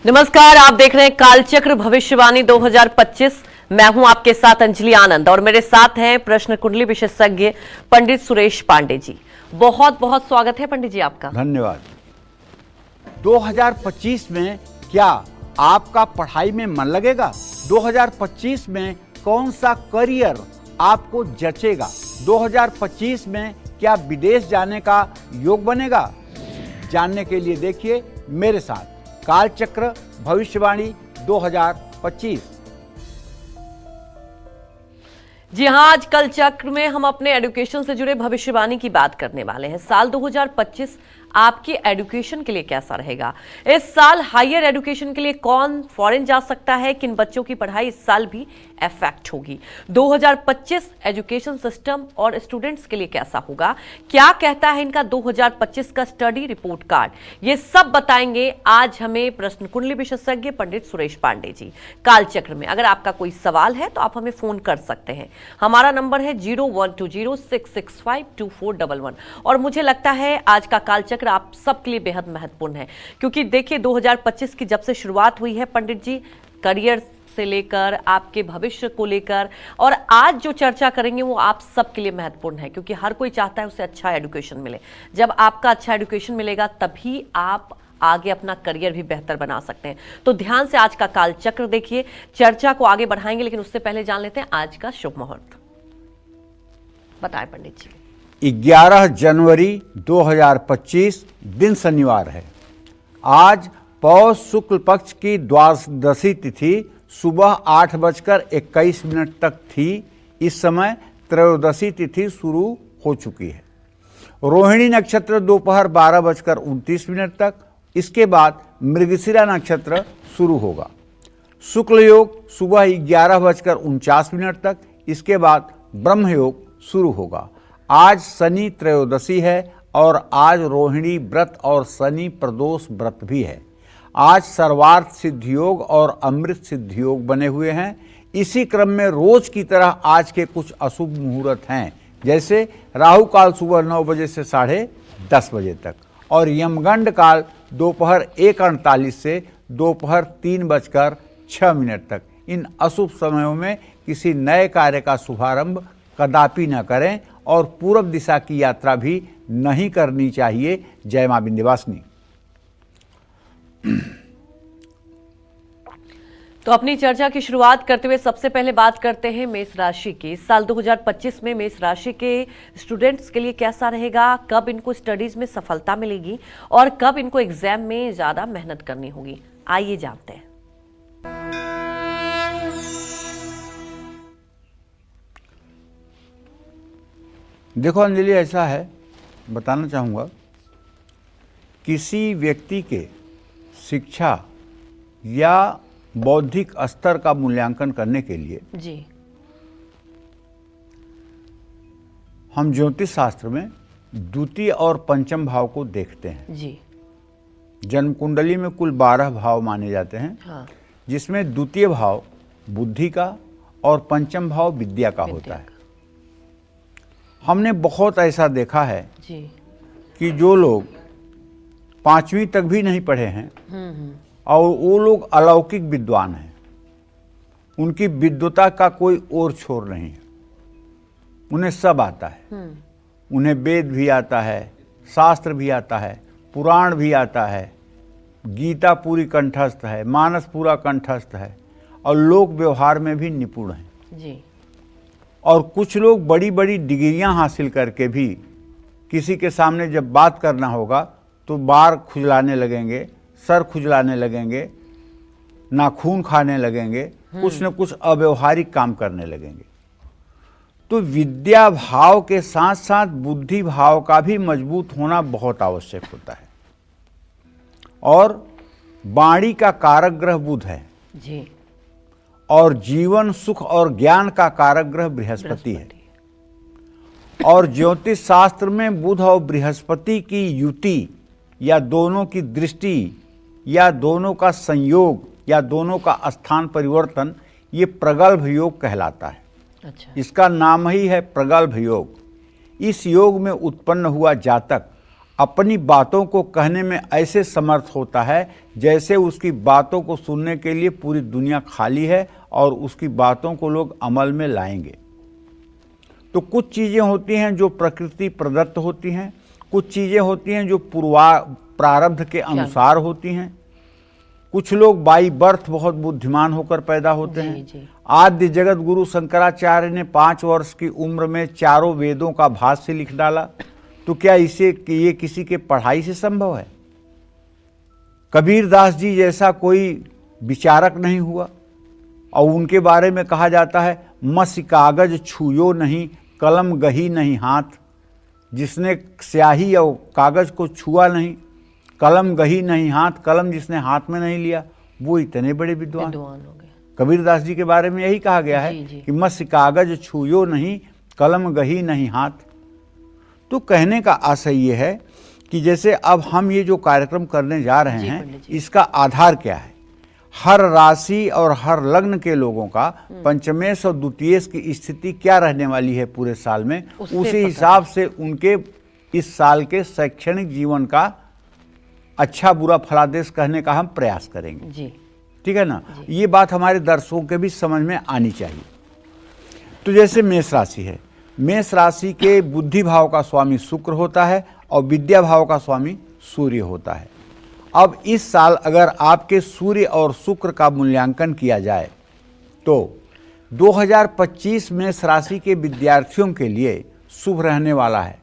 नमस्कार, आप देख रहे हैं कालचक्र भविष्यवाणी 2025। मैं हूं आपके साथ अंजलि आनंद और मेरे साथ हैं प्रश्न कुंडली विशेषज्ञ पंडित सुरेश पांडे जी। बहुत बहुत स्वागत है पंडित जी आपका। धन्यवाद। 2025 में क्या आपका पढ़ाई में मन लगेगा? 2025 में कौन सा करियर आपको जचेगा? 2025 में क्या विदेश जाने का योग बनेगा? जानने के लिए देखिए मेरे साथ कालचक्र भविष्यवाणी 2025। जी हाँ, आज कल चक्र में हम अपने एजुकेशन से जुड़े भविष्यवाणी की बात करने वाले हैं। साल 2025 आपकी एजुकेशन के लिए कैसा रहेगा? इस साल हायर एजुकेशन के लिए कौन फॉरेन जा सकता है? किन बच्चों की पढ़ाई इस साल भी इफेक्ट होगी? 2025 एजुकेशन सिस्टम और स्टूडेंट्स के लिए कैसा होगा? क्या कहता है इनका 2025 का स्टडी रिपोर्ट कार्ड? ये सब बताएंगे आज हमें प्रश्न कुंडली विशेषज्ञ पंडित सुरेश पांडे जी कालचक्र में। अगर आपका कोई सवाल है तो आप हमें फोन कर सकते हैं। हमारा नंबर है 0120665241 और मुझे लगता है आज का कालचक्र आप सबके लिए बेहद महत्वपूर्ण है, क्योंकि देखिए 2025 की जब से शुरुआत हुई है पंडित जी, करियर से लेकर आपके भविष्य को लेकर, और आज जो चर्चा करेंगे वो आप सबके लिए महत्वपूर्ण है, क्योंकि हर कोई चाहता है उसे अच्छा एजुकेशन मिले। जब आपका अच्छा एजुकेशन मिलेगा तभी आप आगे अपना करियर भी बेहतर बना सकते हैं। तो ध्यान से आज का कालचक्र देखिए, चर्चा को आगे बढ़ाएंगे, लेकिन उससे पहले जान लेते हैं आज का शुभ मुहूर्त। बताएं पंडित जी। 11 जनवरी 2025 दिन शनिवार है। आज पौष शुक्ल पक्ष की द्वादशी तिथि सुबह 8:21 तक थी। इस समय त्रयोदशी तिथि शुरू हो चुकी है। रोहिणी नक्षत्र दोपहर 12:29 तक, इसके बाद मृगशिरा नक्षत्र शुरू होगा। शुक्ल योग सुबह 11:49 तक, इसके बाद ब्रह्म योग शुरू होगा। आज शनि त्रयोदशी है और आज रोहिणी व्रत और शनि प्रदोष व्रत भी है। आज सर्वार्थ सिद्ध योग और अमृत सिद्ध योग बने हुए हैं। इसी क्रम में रोज की तरह आज के कुछ अशुभ मुहूर्त हैं, जैसे राहु काल सुबह 9 बजे से 10:30 बजे तक और यमगंड काल दोपहर 1:48 से दोपहर 3:06 तक। इन अशुभ समयों में किसी नए कार्य का शुभारंभ कदापि न करें और पूर्व दिशा की यात्रा भी नहीं करनी चाहिए। जय मां विंध्यवासिनी। तो अपनी चर्चा की शुरुआत करते हुए सबसे पहले बात करते हैं मेष राशि की। साल 2025 में मेष राशि के स्टूडेंट्स के लिए कैसा रहेगा? कब इनको स्टडीज में सफलता मिलेगी और कब इनको एग्जाम में ज्यादा मेहनत करनी होगी? आइए जानते हैं। देखो अंजलि, ऐसा है, बताना चाहूँगा, किसी व्यक्ति के शिक्षा या बौद्धिक स्तर का मूल्यांकन करने के लिए जी हम ज्योतिष शास्त्र में द्वितीय और पंचम भाव को देखते हैं। जी जन्म कुंडली में कुल 12 भाव माने जाते हैं। हाँ। जिसमें द्वितीय भाव बुद्धि का और पंचम भाव विद्या का होता है। हमने बहुत ऐसा देखा है जी कि जो लोग 5वीं तक भी नहीं पढ़े हैं और वो लोग अलौकिक विद्वान हैं, उनकी विद्वता का कोई और छोर नहीं है। उन्हें सब आता है। उन्हें वेद भी आता है, शास्त्र भी आता है, पुराण भी आता है, गीता पूरी कंठस्थ है, मानस पूरा कंठस्थ है और लोक व्यवहार में भी निपुण हैं जी। और कुछ लोग बड़ी बड़ी डिग्रियां हासिल करके भी किसी के सामने जब बात करना होगा तो बार खुजलाने लगेंगे, सर खुजलाने लगेंगे, नाखून खाने लगेंगे, कुछ न कुछ अव्यवहारिक काम करने लगेंगे। तो विद्या भाव के साथ साथ बुद्धि भाव का भी मजबूत होना बहुत आवश्यक होता है। और वाणी का कारक ग्रह बुध है जी और जीवन सुख और ज्ञान का कारक ग्रह बृहस्पति है। और ज्योतिष शास्त्र में बुध और बृहस्पति की युति या दोनों की दृष्टि या दोनों का संयोग या दोनों का स्थान परिवर्तन, ये प्रगल्भ योग कहलाता है। अच्छा। इसका नाम ही है प्रगल्भ योग। इस योग में उत्पन्न हुआ जातक अपनी बातों को कहने में ऐसे समर्थ होता है जैसे उसकी बातों को सुनने के लिए पूरी दुनिया खाली है और उसकी बातों को लोग अमल में लाएंगे। तो कुछ चीज़ें होती हैं जो प्रकृति प्रदत्त होती हैं, कुछ चीज़ें होती हैं जो प्रारब्ध के अनुसार होती हैं। कुछ लोग बाई बर्थ बहुत बुद्धिमान होकर पैदा होते हैं। आद्य जगत गुरु शंकराचार्य ने 5 वर्ष की उम्र में चारों वेदों का भाष्य लिख डाला, तो क्या ये किसी के पढ़ाई से संभव है? कबीरदास जी जैसा कोई विचारक नहीं हुआ और उनके बारे में कहा जाता है, मस कागज छुयो नहीं, कलम गही नहीं हाथ। जिसने स्याही और कागज को छुआ नहीं, कलम गही नहीं हाथ, कलम जिसने हाथ में नहीं लिया, वो इतने बड़े विद्वान हो गए। कबीरदास जी के बारे में यही कहा गया है कि मस कागज छुयो नहीं, कलम गही नहीं हाथ। तो कहने का आशय ये है कि जैसे अब हम ये जो कार्यक्रम करने जा रहे हैं, इसका आधार क्या है? हर राशि और हर लग्न के लोगों का पंचमेश और द्वितीयेश की स्थिति क्या रहने वाली है पूरे साल में, उसी हिसाब से उनके इस साल के शैक्षणिक जीवन का अच्छा बुरा फलादेश कहने का हम प्रयास करेंगे जी। ठीक है ना? ये बात हमारे दर्शकों के भी समझ में आनी चाहिए। तो जैसे मेष राशि है, मेष राशि के बुद्धि भाव का स्वामी शुक्र होता है और विद्या भाव का स्वामी सूर्य होता है। अब इस साल अगर आपके सूर्य और शुक्र का मूल्यांकन किया जाए तो 2025 मेष राशि के विद्यार्थियों के लिए शुभ रहने वाला है।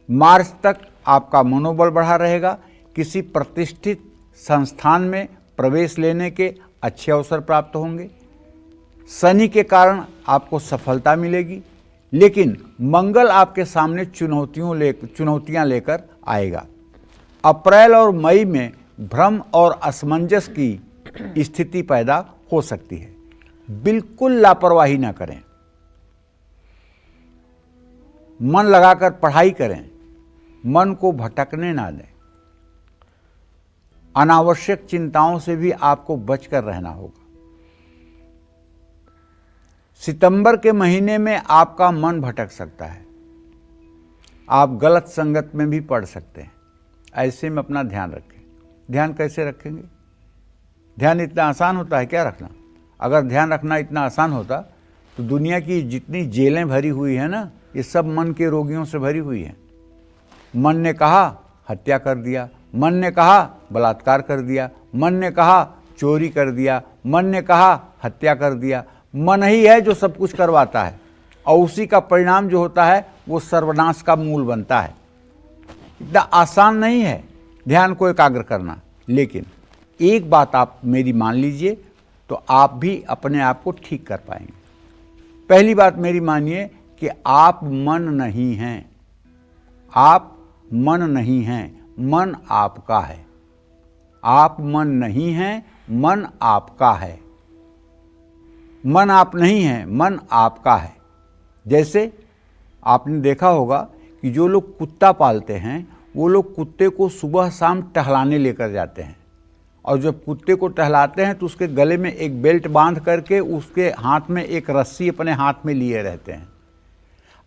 मार्च तक आपका मनोबल बढ़ा रहेगा। किसी प्रतिष्ठित संस्थान में प्रवेश लेने के अच्छे अवसर प्राप्त होंगे। शनि के कारण आपको सफलता मिलेगी, लेकिन मंगल आपके सामने चुनौतियां लेकर आएगा। अप्रैल और मई में भ्रम और असमंजस की स्थिति पैदा हो सकती है। बिल्कुल लापरवाही ना करें, मन लगाकर पढ़ाई करें, मन को भटकने ना दें। अनावश्यक चिंताओं से भी आपको बचकर रहना होगा। सितंबर के महीने में आपका मन भटक सकता है, आप गलत संगत में भी पड़ सकते हैं। ऐसे में अपना ध्यान रखें। ध्यान कैसे रखेंगे? ध्यान इतना आसान होता है क्या रखना? अगर ध्यान रखना इतना आसान होता तो दुनिया की जितनी जेलें भरी हुई है ना, ये सब मन के रोगियों से भरी हुई हैं। मन ने कहा हत्या कर दिया, मन ने कहा बलात्कार कर दिया, मन ने कहा चोरी कर दिया, मन ने कहा हत्या कर दिया। मन ही है जो सब कुछ करवाता है और उसी का परिणाम जो होता है वो सर्वनाश का मूल बनता है। इतना आसान नहीं है ध्यान को एकाग्र करना, लेकिन एक बात आप मेरी मान लीजिए तो आप भी अपने आप को ठीक कर पाएंगे। पहली बात मेरी मानिए कि आप मन नहीं हैं, आप मन नहीं हैं, मन आपका है। आप मन नहीं हैं, मन आपका है। मन आप नहीं हैं, मन आपका है। जैसे आपने देखा होगा कि जो लोग कुत्ता पालते हैं वो लोग कुत्ते को सुबह शाम टहलाने लेकर जाते हैं, और जब कुत्ते को टहलाते हैं तो उसके गले में एक बेल्ट बांध करके उसके हाथ में एक रस्सी अपने हाथ में लिए रहते हैं।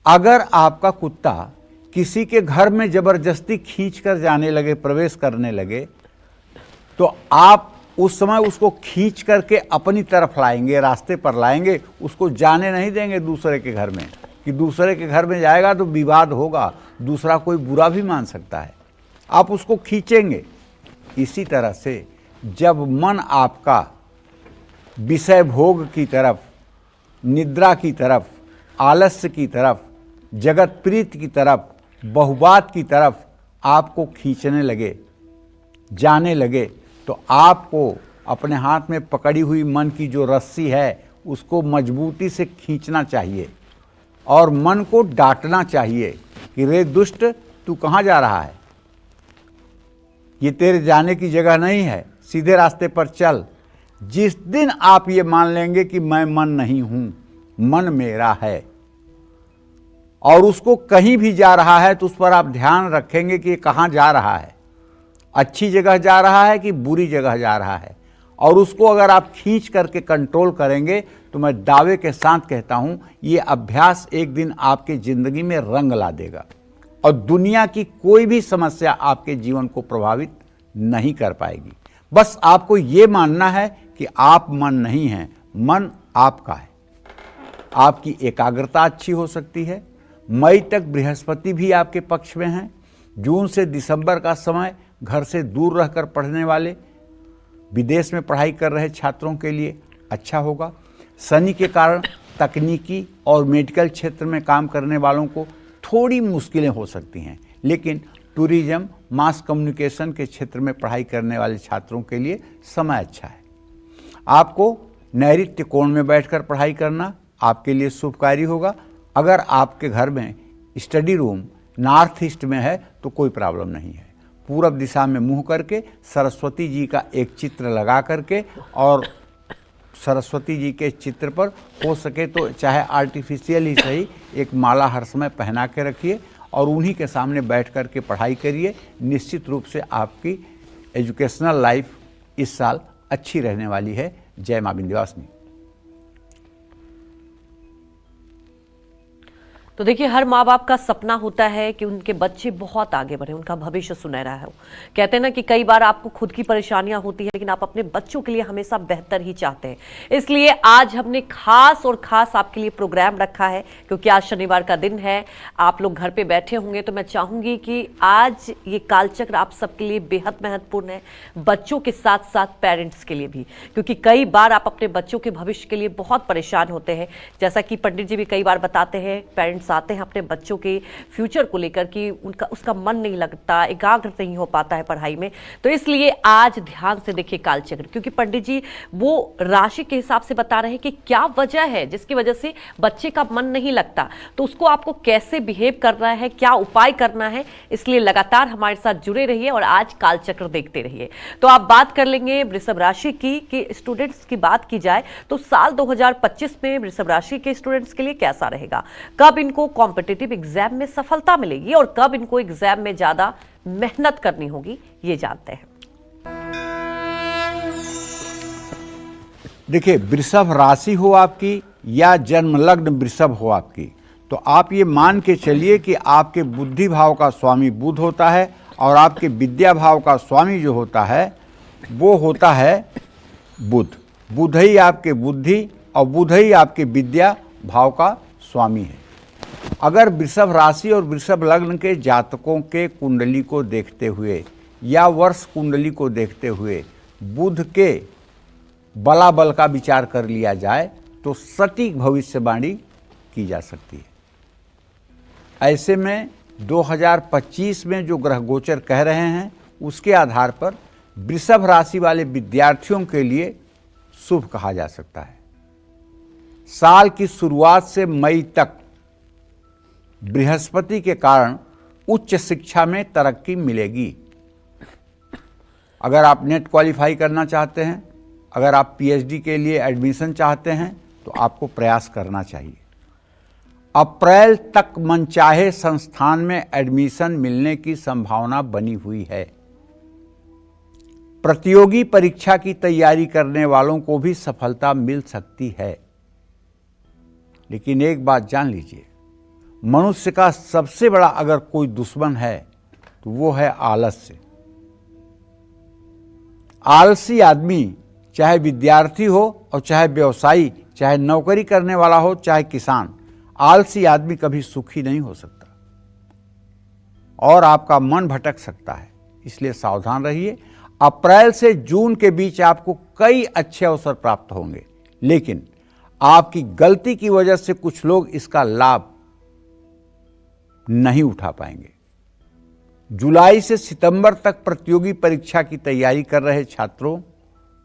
अगर आपका कुत्ता किसी के घर में जबरदस्ती खींच कर जाने लगे, प्रवेश करने लगे, तो आप उस समय उसको खींच करके अपनी तरफ लाएंगे, रास्ते पर लाएंगे, उसको जाने नहीं देंगे दूसरे के घर में, कि दूसरे के घर में जाएगा तो विवाद होगा, दूसरा कोई बुरा भी मान सकता है। आप उसको खींचेंगे। इसी तरह से जब मन आपका विषय भोग की तरफ, निद्रा की तरफ, आलस्य की तरफ, जगत प्रीत की तरफ, बहुबात की तरफ आपको खींचने लगे, जाने लगे, तो आपको अपने हाथ में पकड़ी हुई मन की जो रस्सी है उसको मजबूती से खींचना चाहिए और मन को डांटना चाहिए कि रे दुष्ट, तू कहाँ जा रहा है? ये तेरे जाने की जगह नहीं है, सीधे रास्ते पर चल। जिस दिन आप ये मान लेंगे कि मैं मन नहीं हूं, मन मेरा है, और उसको कहीं भी जा रहा है तो उस पर आप ध्यान रखेंगे कि ये कहाँ जा रहा है, अच्छी जगह जा रहा है कि बुरी जगह जा रहा है, और उसको अगर आप खींच करके कंट्रोल करेंगे तो मैं दावे के साथ कहता हूं ये अभ्यास एक दिन आपके जिंदगी में रंग ला देगा और दुनिया की कोई भी समस्या आपके जीवन को प्रभावित नहीं कर पाएगी। बस आपको ये मानना है कि आप मन नहीं हैं, मन आपका है। आपकी एकाग्रता अच्छी हो सकती है। मई तक बृहस्पति भी आपके पक्ष में हैं। जून से दिसंबर का समय घर से दूर रहकर पढ़ने वाले, विदेश में पढ़ाई कर रहे छात्रों के लिए अच्छा होगा। शनि के कारण तकनीकी और मेडिकल क्षेत्र में काम करने वालों को थोड़ी मुश्किलें हो सकती हैं, लेकिन टूरिज्म, मास कम्युनिकेशन के क्षेत्र में पढ़ाई करने वाले छात्रों के लिए समय अच्छा है। आपको नैऋत्य कोण में बैठकर पढ़ाई करना आपके लिए शुभकारी होगा। अगर आपके घर में स्टडी रूम नॉर्थ ईस्ट में है तो कोई प्रॉब्लम नहीं है। पूरब दिशा में मुंह करके सरस्वती जी का एक चित्र लगा करके और सरस्वती जी के चित्र पर हो सके तो चाहे आर्टिफिशियल ही सही एक माला हर समय पहना के रखिए और उन्हीं के सामने बैठ कर के पढ़ाई करिए। निश्चित रूप से आपकी एजुकेशनल लाइफ इस साल अच्छी रहने वाली है। जय मां विंध्यवासिनी। तो देखिए, हर माँ बाप का सपना होता है कि उनके बच्चे बहुत आगे बढ़े, उनका भविष्य सुनहरा हो। कहते हैं ना कि कई बार आपको खुद की परेशानियां होती है, लेकिन आप अपने बच्चों के लिए हमेशा बेहतर ही चाहते हैं। इसलिए आज हमने खास और खास आपके लिए प्रोग्राम रखा है, क्योंकि आज शनिवार का दिन है। आप लोग घर पे बैठे होंगे, तो मैं चाहूंगी कि आज ये कालचक्र आप सबके लिए बेहद महत्वपूर्ण है, बच्चों के साथ साथ पेरेंट्स के लिए भी, क्योंकि कई बार आप अपने बच्चों के भविष्य के लिए बहुत परेशान होते हैं। जैसा कि पंडित जी भी कई बार बताते हैं, पेरेंट्स आते हैं अपने बच्चों के फ्यूचर को लेकर कि उसका मन नहीं लगता, एकाग्र नहीं हो पाता है पढ़ाई में। तो इसलिए आज ध्यान से देखिए कालचक्र, क्योंकि पंडित जी वो राशि के हिसाब से बता रहे हैं कि क्या वजह है जिसकी वजह से बच्चे का मन नहीं लगता, तो उसको आपको कैसे बिहेव करना है, क्या उपाय करना है। इसलिए लगातार हमारे साथ जुड़े रहिए और आज कालचक्र देखते रहिए। तो आप बात कर लेंगे वृषभ राशि की कि स्टूडेंट्स की बात की जाए तो साल 2025 में वृषभ राशि के स्टूडेंट्स के लिए कैसा रहेगा, कब इनको कॉम्पिटिटिव एग्जाम में सफलता मिलेगी और कब इनको एग्जाम में ज्यादा मेहनत करनी होगी, ये जानते हैं। देखिए, वृषभ राशि हो आपकी या जन्म लग्न वृषभ हो आपकी, तो आप ये मान के चलिए कि आपके बुद्धि भाव का स्वामी बुध होता है और आपके विद्या भाव का स्वामी जो होता है वो होता है बुध। बुध ही आपके बुद्धि और बुध ही आपके विद्या भाव का स्वामी है। अगर वृषभ राशि और वृषभ लग्न के जातकों के कुंडली को देखते हुए या वर्ष कुंडली को देखते हुए बुध के बलाबल का विचार कर लिया जाए तो सटीक भविष्यवाणी की जा सकती है। ऐसे में 2025 में जो ग्रह गोचर कह रहे हैं उसके आधार पर वृषभ राशि वाले विद्यार्थियों के लिए शुभ कहा जा सकता है। साल की शुरुआत से मई तक बृहस्पति के कारण उच्च शिक्षा में तरक्की मिलेगी। अगर आप नेट क्वालिफाई करना चाहते हैं, अगर आप पीएचडी के लिए एडमिशन चाहते हैं तो आपको प्रयास करना चाहिए। अप्रैल तक मनचाहे संस्थान में एडमिशन मिलने की संभावना बनी हुई है। प्रतियोगी परीक्षा की तैयारी करने वालों को भी सफलता मिल सकती है। लेकिन एक बात जान लीजिए, मनुष्य का सबसे बड़ा अगर कोई दुश्मन है तो वो है आलस्य। आलसी आदमी, चाहे विद्यार्थी हो और चाहे व्यवसायी, चाहे नौकरी करने वाला हो, चाहे किसान, आलसी आदमी कभी सुखी नहीं हो सकता और आपका मन भटक सकता है। इसलिए सावधान रहिए। अप्रैल से जून के बीच आपको कई अच्छे अवसर प्राप्त होंगे, लेकिन आपकी गलती की वजह से कुछ लोग इसका लाभ नहीं उठा पाएंगे। जुलाई से सितंबर तक प्रतियोगी परीक्षा की तैयारी कर रहे छात्रों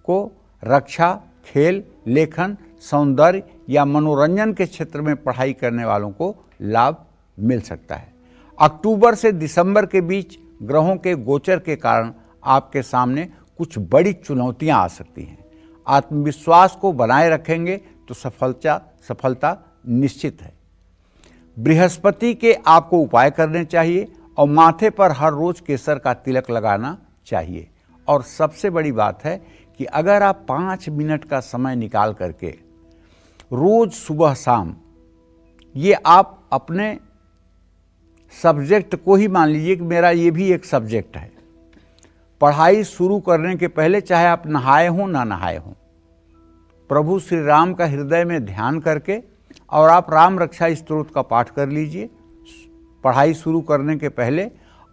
को रक्षा, खेल, लेखन, सौंदर्य या मनोरंजन के क्षेत्र में पढ़ाई करने वालों को लाभ मिल सकता है। अक्टूबर से दिसंबर के बीच ग्रहों के गोचर के कारण आपके सामने कुछ बड़ी चुनौतियां आ सकती हैं। आत्मविश्वास को बनाए रखेंगे तो सफलता निश्चित है। बृहस्पति के आपको उपाय करने चाहिए और माथे पर हर रोज केसर का तिलक लगाना चाहिए। और सबसे बड़ी बात है कि अगर आप 5 मिनट का समय निकाल करके रोज सुबह शाम ये आप अपने सब्जेक्ट को ही मान लीजिए कि मेरा ये भी एक सब्जेक्ट है। पढ़ाई शुरू करने के पहले चाहे आप नहाए हों ना नहाए हों, प्रभु श्री राम का हृदय में ध्यान करके और आप राम रक्षा स्तोत्र का पाठ कर लीजिए पढ़ाई शुरू करने के पहले,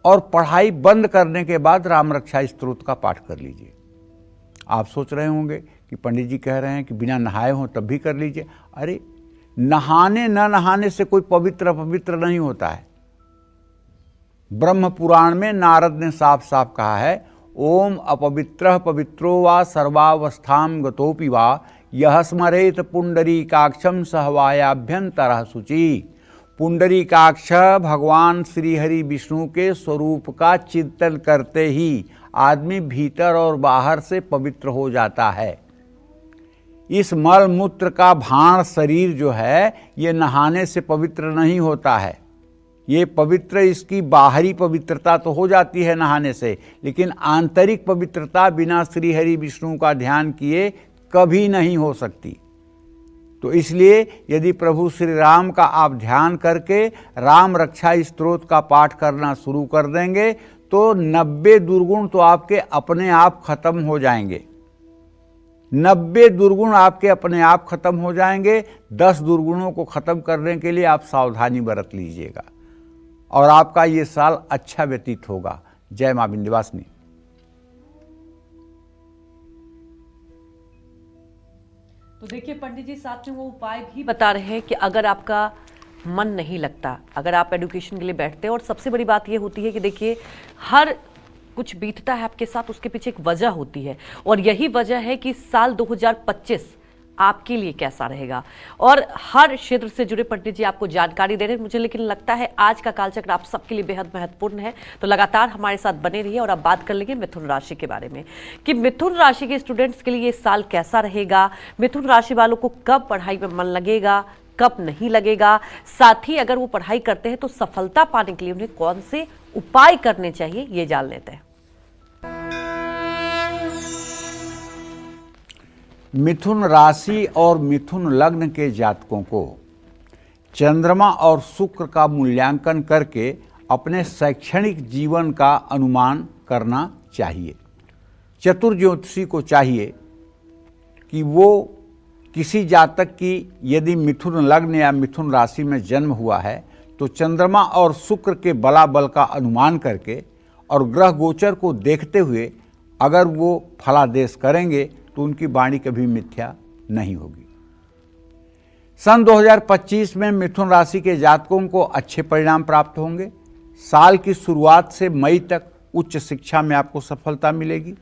और पढ़ाई बंद करने के बाद राम रक्षा स्तोत्र का पाठ कर लीजिए। आप सोच रहे होंगे कि पंडित जी कह रहे हैं कि बिना नहाए हों तब भी कर लीजिए। अरे नहाने न नहाने से कोई पवित्र अपवित्र नहीं होता है। ब्रह्म पुराण में नारद ने साफ साफ कहा है, ओम अपवित्रः पवित्रो वा सर्वावस्थां गतोपि वा यह स्मरेत पुंडरीकाक्षं सहवायाभ्यंतरः शुचि। पुंडरीकाक्ष भगवान श्री हरि विष्णु के स्वरूप का चिंतन करते ही आदमी भीतर और बाहर से पवित्र हो जाता है। इस मल मूत्र का भाण शरीर जो है ये नहाने से पवित्र नहीं होता है। ये पवित्र, इसकी बाहरी पवित्रता तो हो जाती है नहाने से, लेकिन आंतरिक पवित्रता बिना श्री हरि विष्णु का ध्यान किए कभी नहीं हो सकती। तो इसलिए यदि प्रभु श्री राम का आप ध्यान करके राम रक्षा स्तोत्र का पाठ करना शुरू कर देंगे तो 90 दुर्गुण तो आपके अपने आप खत्म हो जाएंगे। 90 दुर्गुण आपके अपने आप खत्म हो जाएंगे। 10 दुर्गुणों को खत्म करने के लिए आप सावधानी बरत लीजिएगा और आपका ये साल अच्छा व्यतीत होगा। जय मां विंध्यवासिनी। तो देखिए पंडित जी साथ में वो उपाय भी बता रहे हैं कि अगर आपका मन नहीं लगता, अगर आप एजुकेशन के लिए बैठते हैं, और सबसे बड़ी बात ये होती है कि देखिए हर कुछ बीतता है आपके साथ, उसके पीछे एक वजह होती है, और यही वजह है कि साल 2025 आपके लिए कैसा रहेगा। और हर क्षेत्र से जुड़े पंडित जी आपको जानकारी दे रहे हैं। मुझे लेकिन लगता है आज का कालचक्र आप सबके लिए बेहद महत्वपूर्ण है, तो लगातार हमारे साथ बने रहिए। और अब बात कर लेंगे मिथुन राशि के बारे में कि मिथुन राशि के स्टूडेंट्स के लिए ये साल कैसा रहेगा, मिथुन राशि वालों को कब पढ़ाई में मन लगेगा, कब नहीं लगेगा, साथ ही अगर वो पढ़ाई करते हैं तो सफलता पाने के लिए उन्हें कौन से उपाय करने चाहिए, ये जान लेते हैं। मिथुन राशि और मिथुन लग्न के जातकों को चंद्रमा और शुक्र का मूल्यांकन करके अपने शैक्षणिक जीवन का अनुमान करना चाहिए। चतुर ज्योतिषी को चाहिए कि वो किसी जातक की यदि मिथुन लग्न या मिथुन राशि में जन्म हुआ है तो चंद्रमा और शुक्र के बलाबल का अनुमान करके और ग्रह गोचर को देखते हुए अगर वो फलादेश करेंगे तो उनकी वाणी कभी मिथ्या नहीं होगी। सन 2025 में मिथुन राशि के जातकों को अच्छे परिणाम प्राप्त होंगे। साल की शुरुआत से मई तक उच्च शिक्षा में आपको सफलता मिलेगी।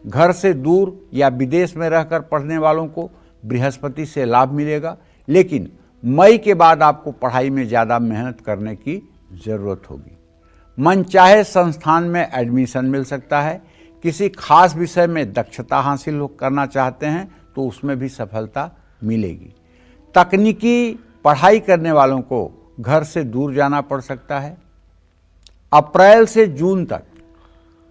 घर से दूर या विदेश में रहकर पढ़ने वालों को बृहस्पति से लाभ मिलेगा, लेकिन मई के बाद आपको पढ़ाई में ज़्यादा मेहनत करने की ज़रूरत होगी। मनचाहे संस्थान में एडमिशन मिल सकता है। किसी खास विषय में दक्षता हासिल करना चाहते हैं तो उसमें भी सफलता मिलेगी। तकनीकी पढ़ाई करने वालों को घर से दूर जाना पड़ सकता है। अप्रैल से जून तक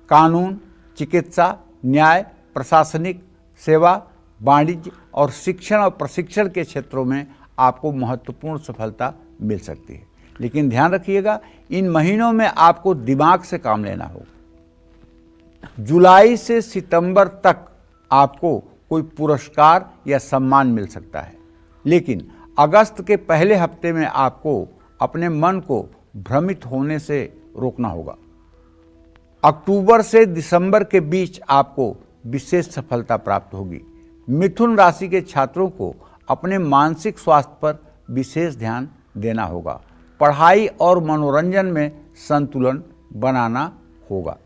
कानून, चिकित्सा, न्याय, प्रशासनिक सेवा, वाणिज्य और शिक्षण और प्रशिक्षण के क्षेत्रों में आपको महत्वपूर्ण सफलता मिल सकती है। लेकिन ध्यान रखिएगा, इन महीनों में आपको दिमाग से काम लेना होगा। जुलाई से सितंबर तक आपको कोई पुरस्कार या सम्मान मिल सकता है, लेकिन अगस्त के पहले हफ्ते में आपको अपने मन को भ्रमित होने से रोकना होगा। अक्टूबर से दिसंबर के बीच आपको विशेष सफलता प्राप्त होगी। मिथुन राशि के छात्रों को अपने मानसिक स्वास्थ्य पर विशेष ध्यान देना होगा। पढ़ाई और मनोरंजन में संतुलन बनाना होगा।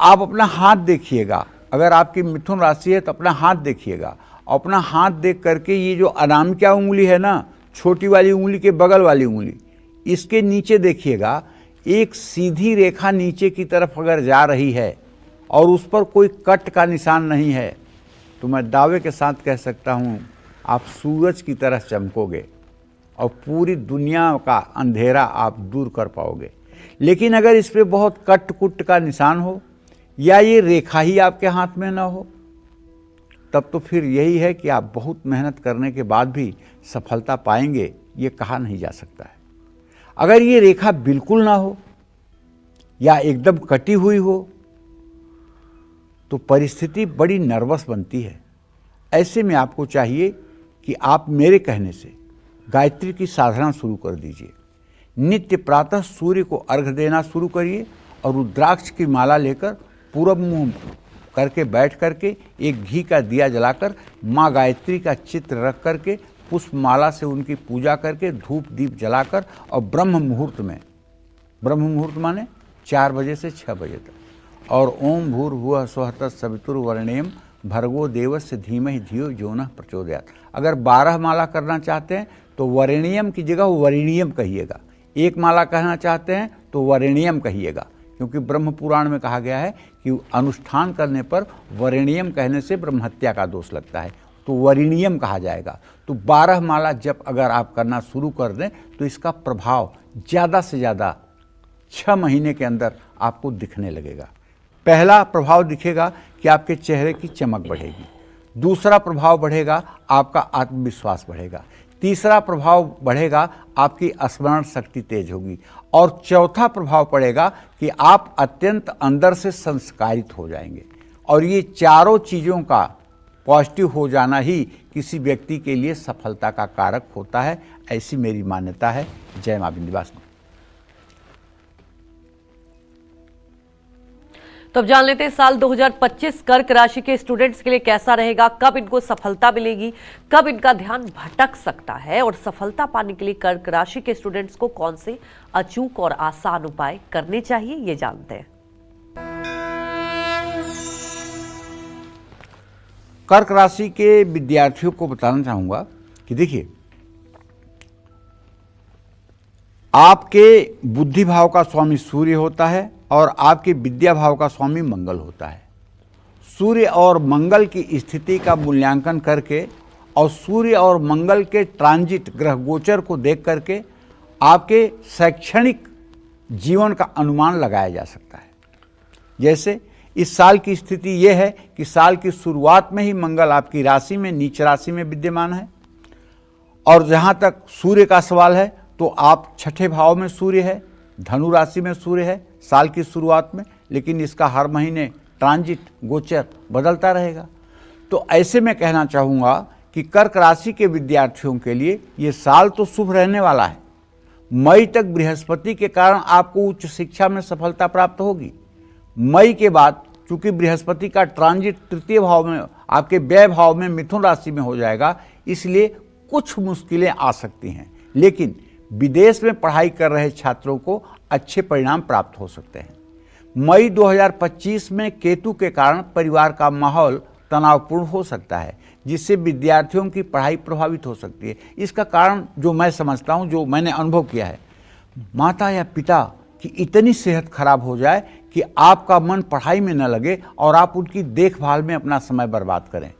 आप अपना हाथ देखिएगा, अगर आपकी मिथुन राशि है तो अपना हाथ देखिएगा। अपना हाथ देख करके ये जो अनामिका उंगली है ना, छोटी वाली उंगली के बगल वाली उंगली, इसके नीचे देखिएगा, एक सीधी रेखा नीचे की तरफ अगर जा रही है और उस पर कोई कट का निशान नहीं है तो मैं दावे के साथ कह सकता हूँ आप सूरज की तरह चमकोगे और पूरी दुनिया का अंधेरा आप दूर कर पाओगे। लेकिन अगर इस पर बहुत कट कुट का निशान हो या ये रेखा ही आपके हाथ में ना हो, तब तो फिर यही है कि आप बहुत मेहनत करने के बाद भी सफलता पाएंगे, ये कहा नहीं जा सकता है। अगर ये रेखा बिल्कुल ना हो या एकदम कटी हुई हो तो परिस्थिति बड़ी नर्वस बनती है। ऐसे में आपको चाहिए कि आप मेरे कहने से गायत्री की साधना शुरू कर दीजिए। नित्य प्रातः सूर्य को अर्घ्य देना शुरू करिए और रुद्राक्ष की माला लेकर पूरब मुंह करके बैठ करके एक घी का दिया जलाकर माँ गायत्री का चित्र रख करके पुष्पमाला से उनकी पूजा करके धूप दीप जलाकर और ब्रह्म मुहूर्त माने 4 बजे से 6 बजे तक और ओम भूर्भुवः स्वः तत्सवितुर्वरेण्यं भर्गो देवस्य धीमहि धियो यो नः प्रचोदयात्। अगर 12 माला करना चाहते हैं तो वरेण्यम की जगह वरेण्यम कहिएगा। 1 माला कहना चाहते हैं तो वरेण्यम कहिएगा, क्योंकि ब्रह्म पुराण में कहा गया है कि अनुष्ठान करने पर वरेण्यम कहने से ब्रह्महत्या का दोष लगता है, तो वरेण्यम कहा जाएगा। तो 12 माला जब अगर आप करना शुरू कर दें तो इसका प्रभाव ज़्यादा से ज़्यादा 6 महीने के अंदर आपको दिखने लगेगा। पहला प्रभाव दिखेगा कि आपके चेहरे की चमक बढ़ेगी, दूसरा प्रभाव बढ़ेगा आपका आत्मविश्वास बढ़ेगा, तीसरा प्रभाव बढ़ेगा आपकी स्मरण शक्ति तेज होगी और चौथा प्रभाव पड़ेगा कि आप अत्यंत अंदर से संस्कारित हो जाएंगे। और ये चारों चीज़ों का पॉजिटिव हो जाना ही किसी व्यक्ति के लिए सफलता का कारक होता है, ऐसी मेरी मान्यता है। जय मां विंध्यवासिनी। तो अब जान लेते हैं साल 2025 कर्क राशि के स्टूडेंट्स के लिए कैसा रहेगा, कब इनको सफलता मिलेगी, कब इनका ध्यान भटक सकता है और सफलता पाने के लिए कर्क राशि के स्टूडेंट्स को कौन से अचूक और आसान उपाय करने चाहिए, ये जानते हैं। कर्क राशि के विद्यार्थियों को बताना चाहूंगा कि देखिए, आपके बुद्धि भाव का स्वामी सूर्य होता है और आपके विद्या भाव का स्वामी मंगल होता है। सूर्य और मंगल की स्थिति का मूल्यांकन करके और सूर्य और मंगल के ट्रांजिट ग्रह गोचर को देख करके आपके शैक्षणिक जीवन का अनुमान लगाया जा सकता है। जैसे इस साल की स्थिति यह है कि साल की शुरुआत में ही मंगल आपकी राशि में नीच राशि में विद्यमान है और जहाँ तक सूर्य का सवाल है तो आप 6ठे भाव में सूर्य है, धनु राशि में सूर्य है साल की शुरुआत में, लेकिन इसका हर महीने ट्रांजिट गोचर बदलता रहेगा। तो ऐसे में कहना चाहूँगा कि कर्क राशि के विद्यार्थियों के लिए ये साल तो शुभ रहने वाला है। मई तक बृहस्पति के कारण आपको उच्च शिक्षा में सफलता प्राप्त होगी। मई के बाद चूंकि बृहस्पति का ट्रांजिट 3य भाव में आपके व्यय भाव में मिथुन राशि में हो जाएगा, इसलिए कुछ मुश्किलें आ सकती हैं, लेकिन विदेश में पढ़ाई कर रहे छात्रों को अच्छे परिणाम प्राप्त हो सकते हैं। मई 2025 में केतु के कारण परिवार का माहौल तनावपूर्ण हो सकता है, जिससे विद्यार्थियों की पढ़ाई प्रभावित हो सकती है। इसका कारण जो मैं समझता हूं, जो मैंने अनुभव किया है, माता या पिता की इतनी सेहत खराब हो जाए कि आपका मन पढ़ाई में न लगे और आप उनकी देखभाल में अपना समय बर्बाद करें।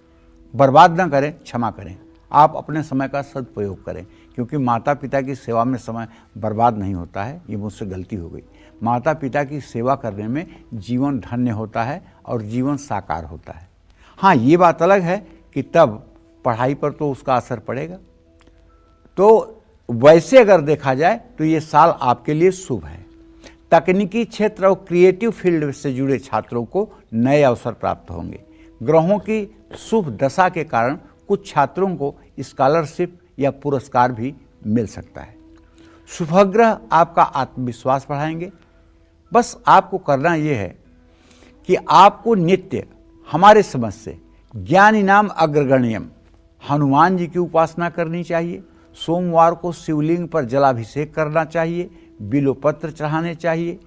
बर्बाद न करें, क्षमा करें, आप अपने समय का सदुपयोग करें, क्योंकि माता पिता की सेवा में समय बर्बाद नहीं होता है। ये मुझसे गलती हो गई। माता पिता की सेवा करने में जीवन धन्य होता है और जीवन साकार होता है। हाँ, ये बात अलग है कि तब पढ़ाई पर तो उसका असर पड़ेगा। तो वैसे अगर देखा जाए तो ये साल आपके लिए शुभ है। तकनीकी क्षेत्र और क्रिएटिव फील्ड से जुड़े छात्रों को नए अवसर प्राप्त होंगे। ग्रहों की शुभ दशा के कारण कुछ छात्रों को स्कॉलरशिप या पुरस्कार भी मिल सकता है। शुभग्रह आपका आत्मविश्वास बढ़ाएंगे। बस आपको करना यह है कि आपको नित्य हमारे समझ से ज्ञान इनाम अग्रगण्यम हनुमान जी की उपासना करनी चाहिए। सोमवार को शिवलिंग पर जलाभिषेक करना चाहिए, बिल्वपत्र चढ़ाने चाहिए,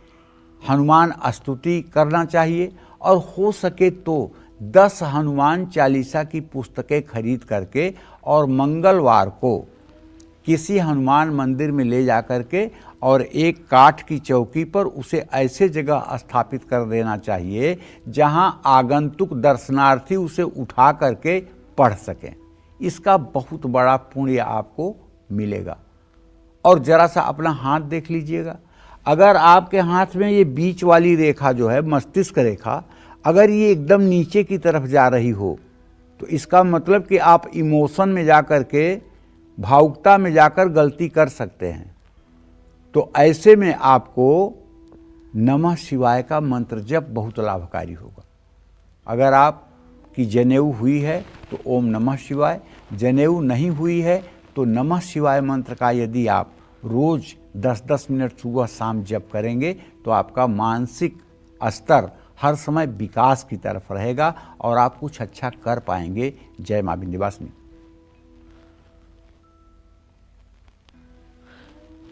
हनुमान स्तुति करना चाहिए और हो सके तो 10 हनुमान चालीसा की पुस्तकें खरीद करके और मंगलवार को किसी हनुमान मंदिर में ले जा करके और एक काठ की चौकी पर उसे ऐसे जगह स्थापित कर देना चाहिए जहां आगंतुक दर्शनार्थी उसे उठा करके पढ़ सकें। इसका बहुत बड़ा पुण्य आपको मिलेगा। और जरा सा अपना हाथ देख लीजिएगा। अगर आपके हाथ में ये बीच वाली रेखा जो है मस्तिष्क रेखा, अगर ये एकदम नीचे की तरफ जा रही हो तो इसका मतलब कि आप इमोशन में जाकर के, भावुकता में जाकर गलती कर सकते हैं। तो ऐसे में आपको नमः शिवाय का मंत्र जप बहुत लाभकारी होगा। अगर आपकी जनेऊ हुई है तो ओम नमः शिवाय, जनेऊ नहीं हुई है तो नमः शिवाय मंत्र का यदि आप रोज 10-10 मिनट सुबह शाम जप करेंगे तो आपका मानसिक स्तर हर समय विकास की तरफ रहेगा और आप कुछ अच्छा कर पाएंगे। जय मां विंध्यवासिनी।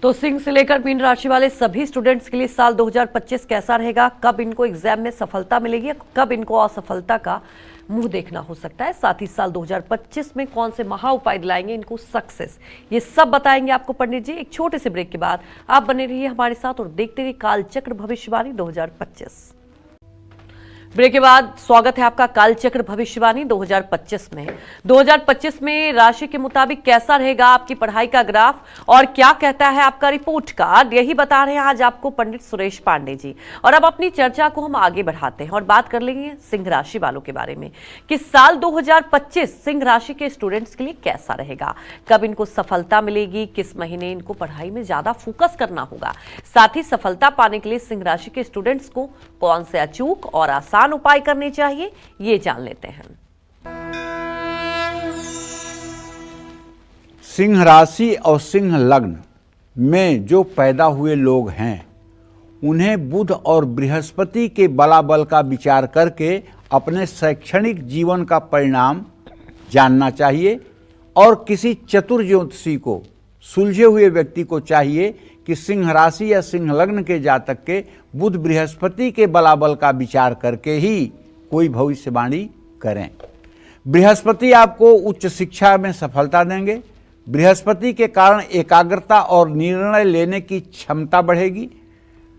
तो सिंह से लेकर मीन राशि वाले सभी स्टूडेंट्स के लिए साल 2025 कैसा रहेगा, कब इनको एग्जाम में सफलता मिलेगी, कब इनको असफलता का मुंह देखना हो सकता है, साथ ही साल 2025 में कौन से महा उपाय दिलाएंगे इनको सक्सेस, ये सब बताएंगे आपको पंडित जी। एक छोटे से ब्रेक के बाद आप बने रहिए हमारे साथ और देखते रहिए कालचक्र भविष्यवाणी 2025। ब्रेक के बाद स्वागत है आपका कालचक्र भविष्यवाणी 2025 में। 2025 में राशि के मुताबिक कैसा रहेगा आपकी पढ़ाई का ग्राफ और क्या कहता है आपका रिपोर्ट कार्ड, यही बता रहे हैं आज आपको पंडित सुरेश पांडे जी। और अब अपनी चर्चा को हम आगे बढ़ाते हैं और बात कर लेंगे सिंह राशि वालों के बारे में कि साल 2025 सिंह राशि के स्टूडेंट्स के लिए कैसा रहेगा, कब इनको सफलता मिलेगी, किस महीने इनको पढ़ाई में ज्यादा फोकस करना होगा, साथ ही सफलता पाने के लिए सिंह राशि के स्टूडेंट्स को कौन से अचूक और आसान उपाय करने चाहिए, ये जान लेते हैं। सिंह राशि और सिंह लग्न में जो पैदा हुए लोग हैं उन्हें बुध और बृहस्पति के बलाबल का विचार करके अपने शैक्षणिक जीवन का परिणाम जानना चाहिए और किसी चतुर ज्योतिषी को, सुलझे हुए व्यक्ति को चाहिए कि सिंह राशि या सिंह लग्न के जातक के बुध बृहस्पति के बलाबल का विचार करके ही कोई भविष्यवाणी करें। बृहस्पति आपको उच्च शिक्षा में सफलता देंगे। बृहस्पति के कारण एकाग्रता और निर्णय लेने की क्षमता बढ़ेगी।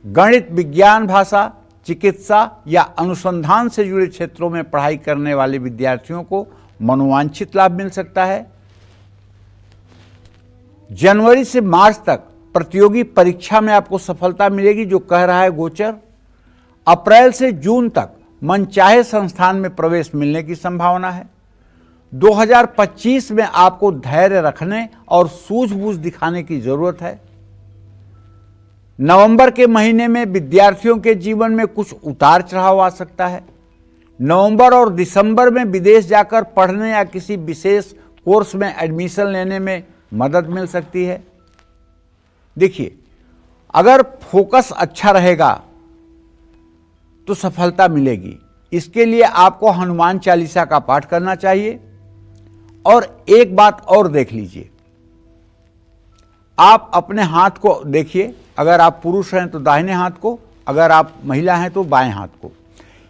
गणित, विज्ञान, भाषा, चिकित्सा या अनुसंधान से जुड़े क्षेत्रों में पढ़ाई करने वाले विद्यार्थियों को मनोवांछित लाभ मिल सकता है। जनवरी से मार्च तक प्रतियोगी परीक्षा में आपको सफलता मिलेगी जो कह रहा है गोचर। अप्रैल से जून तक मनचाहे संस्थान में प्रवेश मिलने की संभावना है। 2025 में आपको धैर्य रखने और सूझबूझ दिखाने की जरूरत है। नवंबर के महीने में विद्यार्थियों के जीवन में कुछ उतार चढ़ाव आ सकता है। नवंबर और दिसंबर में विदेश जाकर पढ़ने या किसी विशेष कोर्स में एडमिशन लेने में मदद मिल सकती है। देखिए, अगर फोकस अच्छा रहेगा तो सफलता मिलेगी। इसके लिए आपको हनुमान चालीसा का पाठ करना चाहिए। और एक बात और देख लीजिए, आप अपने हाथ को देखिए, अगर आप पुरुष हैं तो दाहिने हाथ को, अगर आप महिला हैं तो बाएं हाथ को।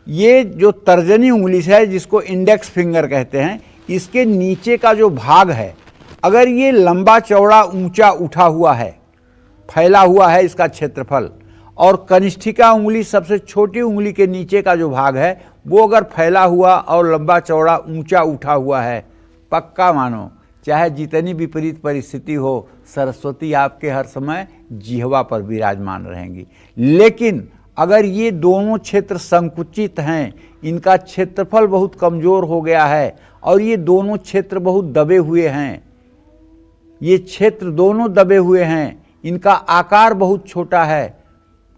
ये जो तर्जनी उंगली है जिसको इंडेक्स फिंगर कहते हैं, इसके नीचे का जो भाग है अगर ये लंबा चौड़ा ऊंचा उठा हुआ है, फैला हुआ है इसका क्षेत्रफल, और कनिष्ठिका उंगली सबसे छोटी उंगली के नीचे का जो भाग है वो अगर फैला हुआ और लंबा चौड़ा ऊंचा उठा हुआ है, पक्का मानो चाहे जितनी विपरीत परिस्थिति हो, सरस्वती आपके हर समय जिह्वा पर विराजमान रहेंगी। लेकिन अगर ये दोनों क्षेत्र संकुचित हैं, इनका क्षेत्रफल बहुत कमजोर हो गया है और ये दोनों क्षेत्र बहुत दबे हुए हैं, ये क्षेत्र दोनों दबे हुए हैं, इनका आकार बहुत छोटा है,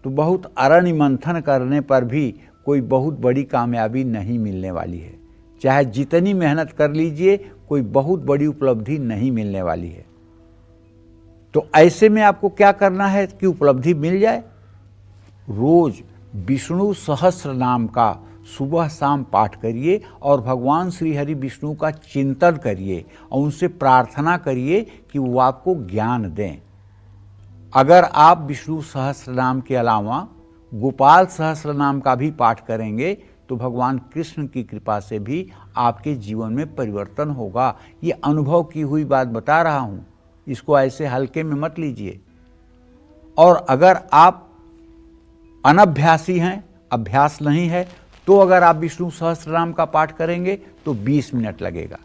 तो बहुत अरण्य मंथन करने पर भी कोई बहुत बड़ी कामयाबी नहीं मिलने वाली है। चाहे जितनी मेहनत कर लीजिए, कोई बहुत बड़ी उपलब्धि नहीं मिलने वाली है। तो ऐसे में आपको क्या करना है कि उपलब्धि मिल जाए? रोज विष्णु सहस्र नाम का सुबह शाम पाठ करिए और भगवान श्री हरि विष्णु का चिंतन करिए और उनसे प्रार्थना करिए कि वो आपको ज्ञान दें। अगर आप विष्णु सहस्र नाम के अलावा गोपाल सहस्र नाम का भी पाठ करेंगे तो भगवान कृष्ण की कृपा से भी आपके जीवन में परिवर्तन होगा। ये अनुभव की हुई बात बता रहा हूँ, इसको ऐसे हल्के में मत लीजिए। और अगर आप अनभ्यासी हैं, अभ्यास नहीं है, तो अगर आप विष्णु सहस्र नाम का पाठ करेंगे तो 20 मिनट लगेगा।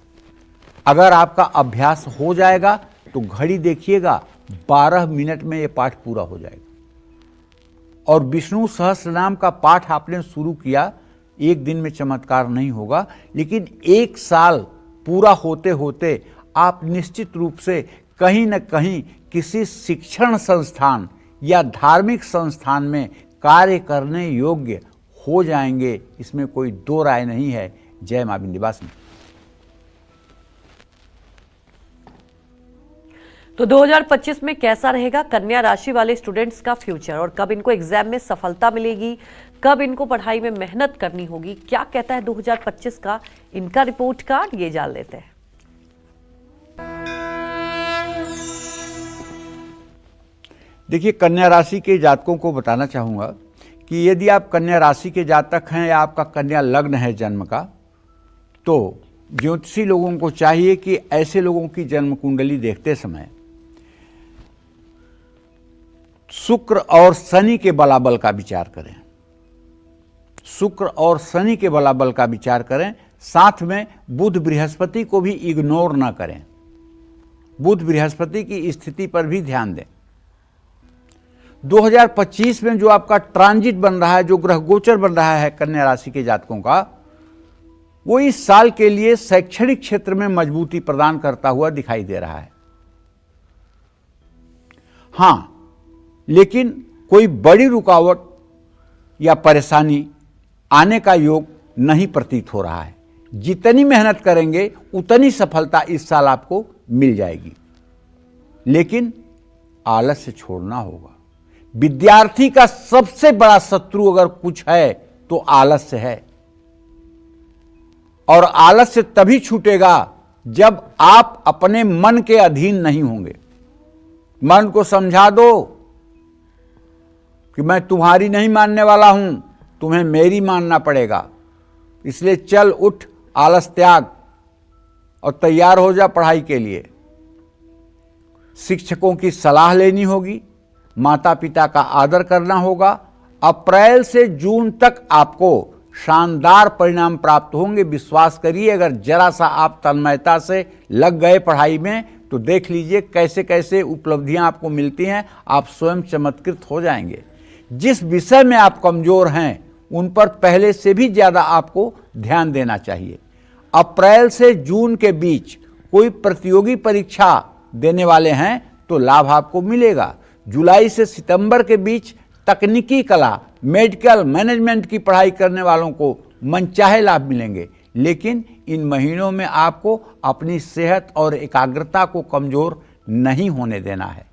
अगर आपका अभ्यास हो जाएगा तो घड़ी देखिएगा, 12 मिनट में ये पाठ पूरा हो जाएगा। और विष्णु सहस्र नाम का पाठ आपने शुरू किया, एक दिन में चमत्कार नहीं होगा, लेकिन 1 साल पूरा होते होते आप निश्चित रूप से कहीं न कहीं किसी शिक्षण संस्थान या धार्मिक संस्थान में कार्य करने योग्य हो जाएंगे, इसमें कोई दो राय नहीं है। जय मां विंध्यवासिनी। तो 2025 में कैसा रहेगा कन्या राशि वाले स्टूडेंट्स का फ्यूचर, और कब इनको एग्जाम में सफलता मिलेगी, कब इनको पढ़ाई में मेहनत करनी होगी, क्या कहता है 2025 का इनका रिपोर्ट कार्ड, ये जान लेते हैं। देखिए, कन्या राशि के जातकों को बताना चाहूँगा कि यदि आप कन्या राशि के जातक हैं या आपका कन्या लग्न है जन्म का, तो ज्योतिषी लोगों को चाहिए कि ऐसे लोगों की जन्म कुंडली देखते समय शुक्र और शनि के बलाबल का विचार करें। शुक्र और शनि के बलाबल का विचार करें, साथ में बुध बृहस्पति को भी इग्नोर ना करें। बुध बृहस्पति की स्थिति पर भी ध्यान दें। 2025 में जो आपका ट्रांजिट बन रहा है, जो ग्रह गोचर बन रहा है कन्या राशि के जातकों का, वो इस साल के लिए शैक्षणिक क्षेत्र में मजबूती प्रदान करता हुआ दिखाई दे रहा है। हां, लेकिन कोई बड़ी रुकावट या परेशानी आने का योग नहीं प्रतीत हो रहा है। जितनी मेहनत करेंगे उतनी सफलता इस साल आपको मिल जाएगी, लेकिन आलस्य छोड़ना होगा। विद्यार्थी का सबसे बड़ा शत्रु अगर कुछ है तो आलस्य है, और आलस्य तभी छूटेगा जब आप अपने मन के अधीन नहीं होंगे। मन को समझा दो कि मैं तुम्हारी नहीं मानने वाला हूं, तुम्हें मेरी मानना पड़ेगा। इसलिए चल उठ, आलस त्याग और तैयार हो जा पढ़ाई के लिए। शिक्षकों की सलाह लेनी होगी, माता पिता का आदर करना होगा। अप्रैल से जून तक आपको शानदार परिणाम प्राप्त होंगे, विश्वास करिए। अगर जरा सा आप तन्मयता से लग गए पढ़ाई में तो देख लीजिए कैसे कैसे उपलब्धियां आपको मिलती हैं, आप स्वयं चमत्कृत हो जाएंगे। जिस विषय में आप कमजोर हैं उन पर पहले से भी ज्यादा आपको ध्यान देना चाहिए। अप्रैल से जून के बीच कोई प्रतियोगी परीक्षा देने वाले हैं तो लाभ आपको मिलेगा। जुलाई से सितंबर के बीच तकनीकी कला, मेडिकल, मैनेजमेंट की पढ़ाई करने वालों को मनचाहे लाभ मिलेंगे, लेकिन इन महीनों में आपको अपनी सेहत और एकाग्रता को कमजोर नहीं होने देना है।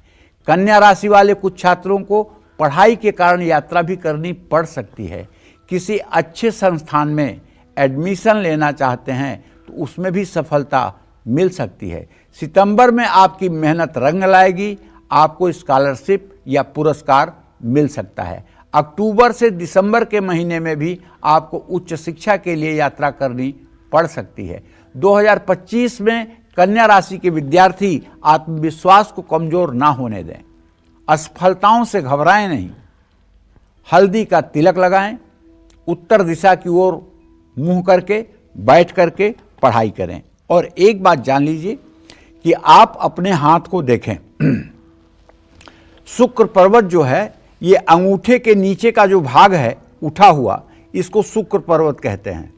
कन्या राशि वाले कुछ छात्रों को पढ़ाई के कारण यात्रा भी करनी पड़ सकती है। किसी अच्छे संस्थान में एडमिशन लेना चाहते हैं तो उसमें भी सफलता मिल सकती है। सितंबर में आपकी मेहनत रंग लाएगी, आपको स्कॉलरशिप या पुरस्कार मिल सकता है। अक्टूबर से दिसंबर के महीने में भी आपको उच्च शिक्षा के लिए यात्रा करनी पड़ सकती है। 2025 में कन्या राशि के विद्यार्थी आत्मविश्वास को कमजोर ना होने दें। असफलताओं से घबराएं नहीं, हल्दी का तिलक लगाएं, उत्तर दिशा की ओर मुंह करके बैठ करके पढ़ाई करें। और एक बात जान लीजिए कि आप अपने हाथ को देखें। शुक्र पर्वत जो है, ये अंगूठे के नीचे का जो भाग है उठा हुआ, इसको शुक्र पर्वत कहते हैं।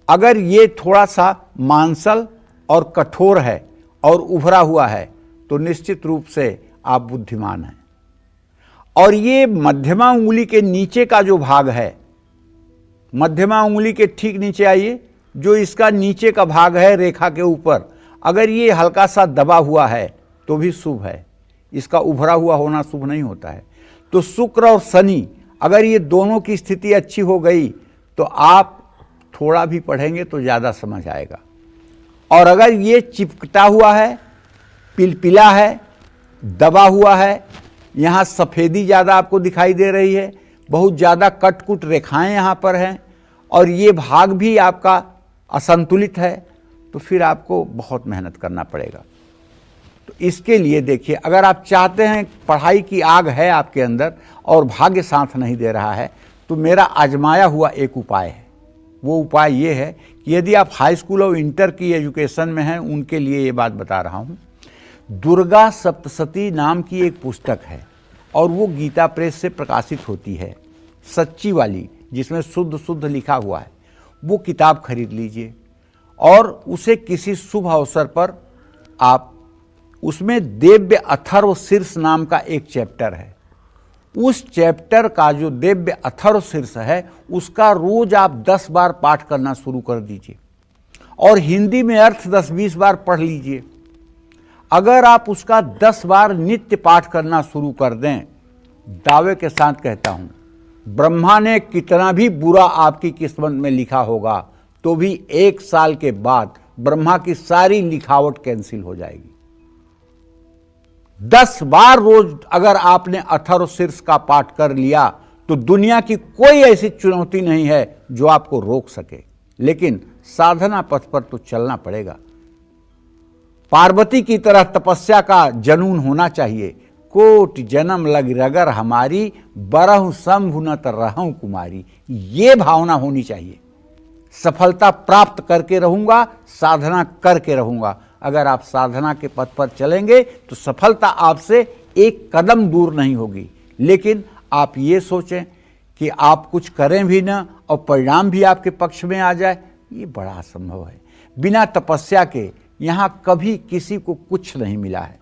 अगर ये थोड़ा सा मांसल और कठोर है और उभरा हुआ है तो निश्चित रूप से आप बुद्धिमान हैं। और ये मध्यमा उंगली के नीचे का जो भाग है, मध्यमा उंगली के ठीक नीचे आइए, जो इसका नीचे का भाग है रेखा के ऊपर, अगर ये हल्का सा दबा हुआ है तो भी शुभ है। इसका उभरा हुआ होना शुभ नहीं होता है। तो शुक्र और शनि, अगर ये दोनों की स्थिति अच्छी हो गई तो आप थोड़ा भी पढ़ेंगे तो ज़्यादा समझ आएगा। और अगर ये चिपकता हुआ है, पिलपिला है, दबा हुआ है, यहाँ सफ़ेदी ज़्यादा आपको दिखाई दे रही है, बहुत ज़्यादा कटकुट रेखाएं यहाँ पर हैं, और ये भाग भी आपका असंतुलित है, तो फिर आपको बहुत मेहनत करना पड़ेगा। तो इसके लिए देखिए, अगर आप चाहते हैं, पढ़ाई की आग है आपके अंदर और भाग्य साथ नहीं दे रहा है, तो मेरा आजमाया हुआ एक उपाय है। वो उपाय ये है कि यदि आप हाई स्कूल और इंटर की एजुकेशन में हैं, उनके लिए ये बात बता रहा हूँ। दुर्गा सप्तशती नाम की एक पुस्तक है और वो गीता प्रेस से प्रकाशित होती है, सच्ची वाली, जिसमें शुद्ध शुद्ध लिखा हुआ है। वो किताब खरीद लीजिए और उसे किसी शुभ अवसर पर आप, उसमें दिव्य अथर्व शीर्ष नाम का एक चैप्टर है, उस चैप्टर का जो दिव्य अथर्वशीर्ष है उसका रोज आप 10 बार पाठ करना शुरू कर दीजिए और हिंदी में अर्थ 10-20 बार पढ़ लीजिए। अगर आप उसका 10 बार नित्य पाठ करना शुरू कर दें, दावे के साथ कहता हूं, ब्रह्मा ने कितना भी बुरा आपकी किस्मत में लिखा होगा तो भी 1 साल के बाद ब्रह्मा की सारी लिखावट कैंसिल हो जाएगी। 10 बार रोज अगर आपने अथर्वशीर्ष का पाठ कर लिया तो दुनिया की कोई ऐसी चुनौती नहीं है जो आपको रोक सके, लेकिन साधना पथ पर तो चलना पड़ेगा। पार्वती की तरह तपस्या का जनून होना चाहिए। कोट जन्म लग रगर हमारी, बरहु शंभु न रहूं कुमारी, ये भावना होनी चाहिए। सफलता प्राप्त करके रहूंगा, साधना करके रहूंगा। अगर आप साधना के पथ पर चलेंगे तो सफलता आपसे एक कदम दूर नहीं होगी। लेकिन आप ये सोचें कि आप कुछ करें भी ना और परिणाम भी आपके पक्ष में आ जाए, ये बड़ा असंभव है। बिना तपस्या के यहां कभी किसी को कुछ नहीं मिला है।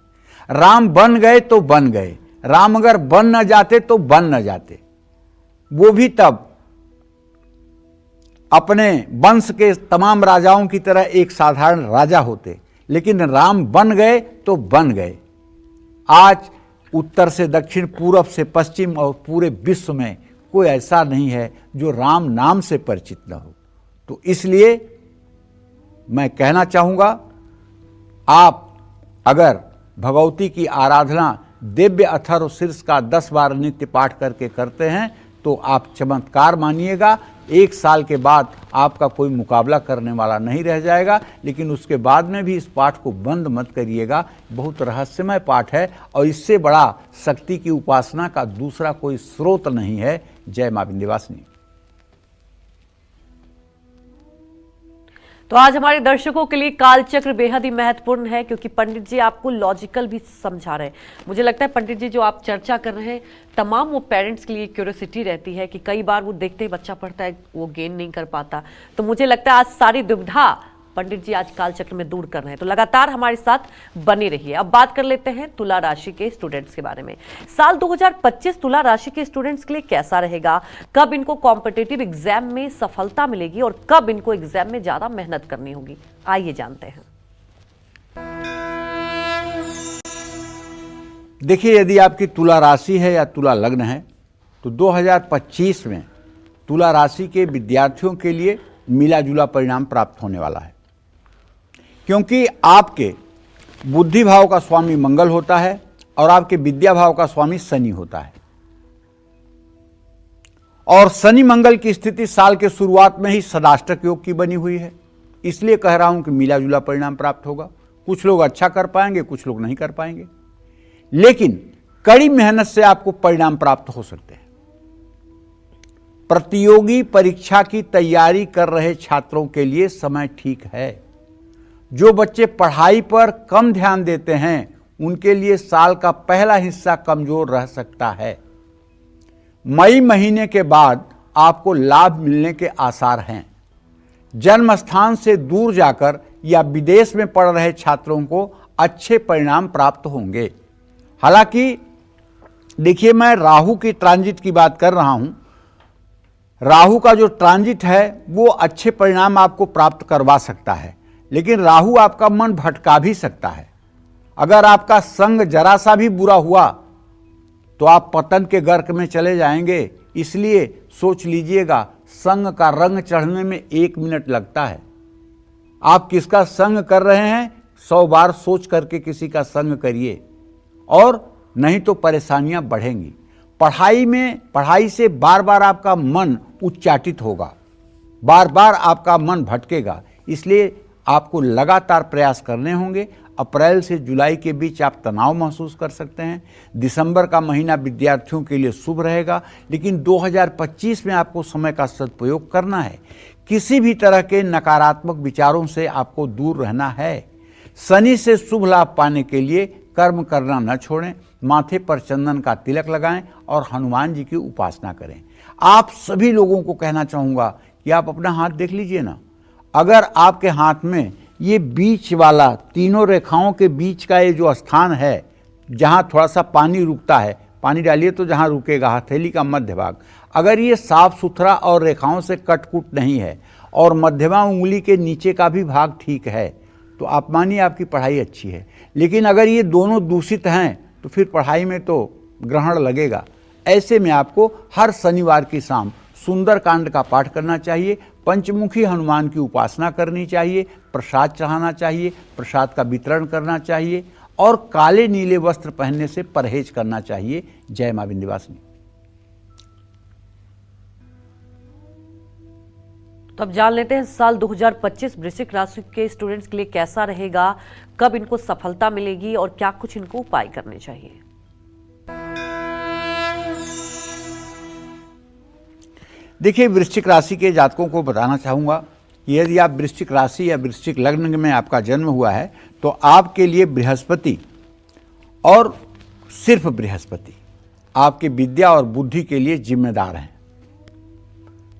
राम बन गए तो बन गए, राम अगर बन न जाते तो बन न जाते, वो भी तब अपने वंश के तमाम राजाओं की तरह एक साधारण राजा होते, लेकिन राम बन गए तो बन गए। आज उत्तर से दक्षिण, पूरब से पश्चिम और पूरे विश्व में कोई ऐसा नहीं है जो राम नाम से परिचित न हो। तो इसलिए मैं कहना चाहूंगा, आप अगर भगवती की आराधना दिव्य अथर्वशीर्ष का 10 बार नित्य पाठ करके करते हैं तो आप चमत्कार मानिएगा। 1 साल के बाद आपका कोई मुकाबला करने वाला नहीं रह जाएगा। लेकिन उसके बाद में भी इस पाठ को बंद मत करिएगा, बहुत रहस्यमय पाठ है और इससे बड़ा शक्ति की उपासना का दूसरा कोई स्रोत नहीं है। जय मां विंध्यवासिनी। तो आज हमारे दर्शकों के लिए कालचक्र बेहद ही महत्वपूर्ण है, क्योंकि पंडित जी आपको लॉजिकल भी समझा रहे हैं। मुझे लगता है पंडित जी जो आप चर्चा कर रहे हैं, तमाम वो पेरेंट्स के लिए क्यूरियोसिटी रहती है कि कई बार वो देखते हैं बच्चा पढ़ता है, वो गेन नहीं कर पाता। तो मुझे लगता है आज सारी दुविधा पंडित जी आज कालचक्र में दूर कर रहे हैं। तो लगातार हमारे साथ बने रहिए। अब बात कर लेते हैं तुला राशि के स्टूडेंट्स के बारे में। साल 2025 तुला राशि के स्टूडेंट्स के लिए कैसा रहेगा? कब इनको कॉम्पिटिटिव एग्जाम में सफलता मिलेगी और कब इनको एग्जाम में ज्यादा मेहनत करनी होगी? आइए जानते हैं। देखिए, यदि आपकी तुला राशि है या तुला लग्न है तो 2025 में तुला राशि के विद्यार्थियों के लिए मिला जुला परिणाम प्राप्त होने वाला है, क्योंकि आपके बुद्धि भाव का स्वामी मंगल होता है और आपके विद्या भाव का स्वामी शनि होता है। और शनि मंगल की स्थिति साल के शुरुआत में ही सदाष्टक योग की बनी हुई है। इसलिए कह रहा हूं कि मिला जुला परिणाम प्राप्त होगा। कुछ लोग अच्छा कर पाएंगे, कुछ लोग नहीं कर पाएंगे, लेकिन कड़ी मेहनत से आपको परिणाम प्राप्त हो सकते हैं। प्रतियोगी परीक्षा की तैयारी कर रहे छात्रों के लिए समय ठीक है। जो बच्चे पढ़ाई पर कम ध्यान देते हैं उनके लिए साल का पहला हिस्सा कमजोर रह सकता है। मई महीने के बाद आपको लाभ मिलने के आसार हैं। जन्म स्थान से दूर जाकर या विदेश में पढ़ रहे छात्रों को अच्छे परिणाम प्राप्त होंगे। हालांकि देखिए, मैं राहु की ट्रांजिट की बात कर रहा हूं। राहु का जो ट्रांजिट है वो अच्छे परिणाम आपको प्राप्त करवा सकता है, लेकिन राहु आपका मन भटका भी सकता है। अगर आपका संग जरा सा भी बुरा हुआ तो आप पतन के गर्क में चले जाएंगे। इसलिए सोच लीजिएगा, संग का रंग चढ़ने में 1 मिनट लगता है। आप किसका संग कर रहे हैं 100 बार सोच करके किसी का संग करिए, और नहीं तो परेशानियां बढ़ेंगी। पढ़ाई से बार बार आपका मन उच्चाटित होगा, बार बार आपका मन भटकेगा। इसलिए आपको लगातार प्रयास करने होंगे। अप्रैल से जुलाई के बीच आप तनाव महसूस कर सकते हैं। दिसंबर का महीना विद्यार्थियों के लिए शुभ रहेगा, लेकिन 2025 में आपको समय का सदुपयोग करना है। किसी भी तरह के नकारात्मक विचारों से आपको दूर रहना है। शनि से शुभ लाभ पाने के लिए कर्म करना न छोड़ें। माथे पर चंदन का तिलक लगाएं और हनुमान जी की उपासना करें। आप सभी लोगों को कहना चाहूँगा कि आप अपना हाथ देख लीजिए ना। अगर आपके हाथ में ये बीच वाला, तीनों रेखाओं के बीच का ये जो स्थान है जहाँ थोड़ा सा पानी रुकता है, पानी डालिए तो जहाँ रुकेगा हथेली का मध्य भाग, अगर ये साफ सुथरा और रेखाओं से कटकुट नहीं है और मध्यमा उंगली के नीचे का भी भाग ठीक है तो आप मानिए आपकी पढ़ाई अच्छी है। लेकिन अगर ये दोनों दूषित हैं तो फिर पढ़ाई में तो ग्रहण लगेगा। ऐसे में आपको हर शनिवार की शाम सुंदरकांड का पाठ करना चाहिए, पंचमुखी हनुमान की उपासना करनी चाहिए, प्रसाद चढ़ाना चाहिए, प्रसाद का वितरण करना चाहिए और काले नीले वस्त्र पहनने से परहेज करना चाहिए। जय मां विंध्यवासिनी। तो अब जान लेते हैं साल 2025 वृश्चिक राशि के स्टूडेंट्स के लिए कैसा रहेगा, कब इनको सफलता मिलेगी और क्या कुछ इनको उपाय करने चाहिए। देखिए, वृश्चिक राशि के जातकों को बताना चाहूँगा कि यदि आप वृश्चिक राशि या वृश्चिक लग्न में आपका जन्म हुआ है तो आपके लिए बृहस्पति और सिर्फ बृहस्पति आपके विद्या और बुद्धि के लिए जिम्मेदार हैं।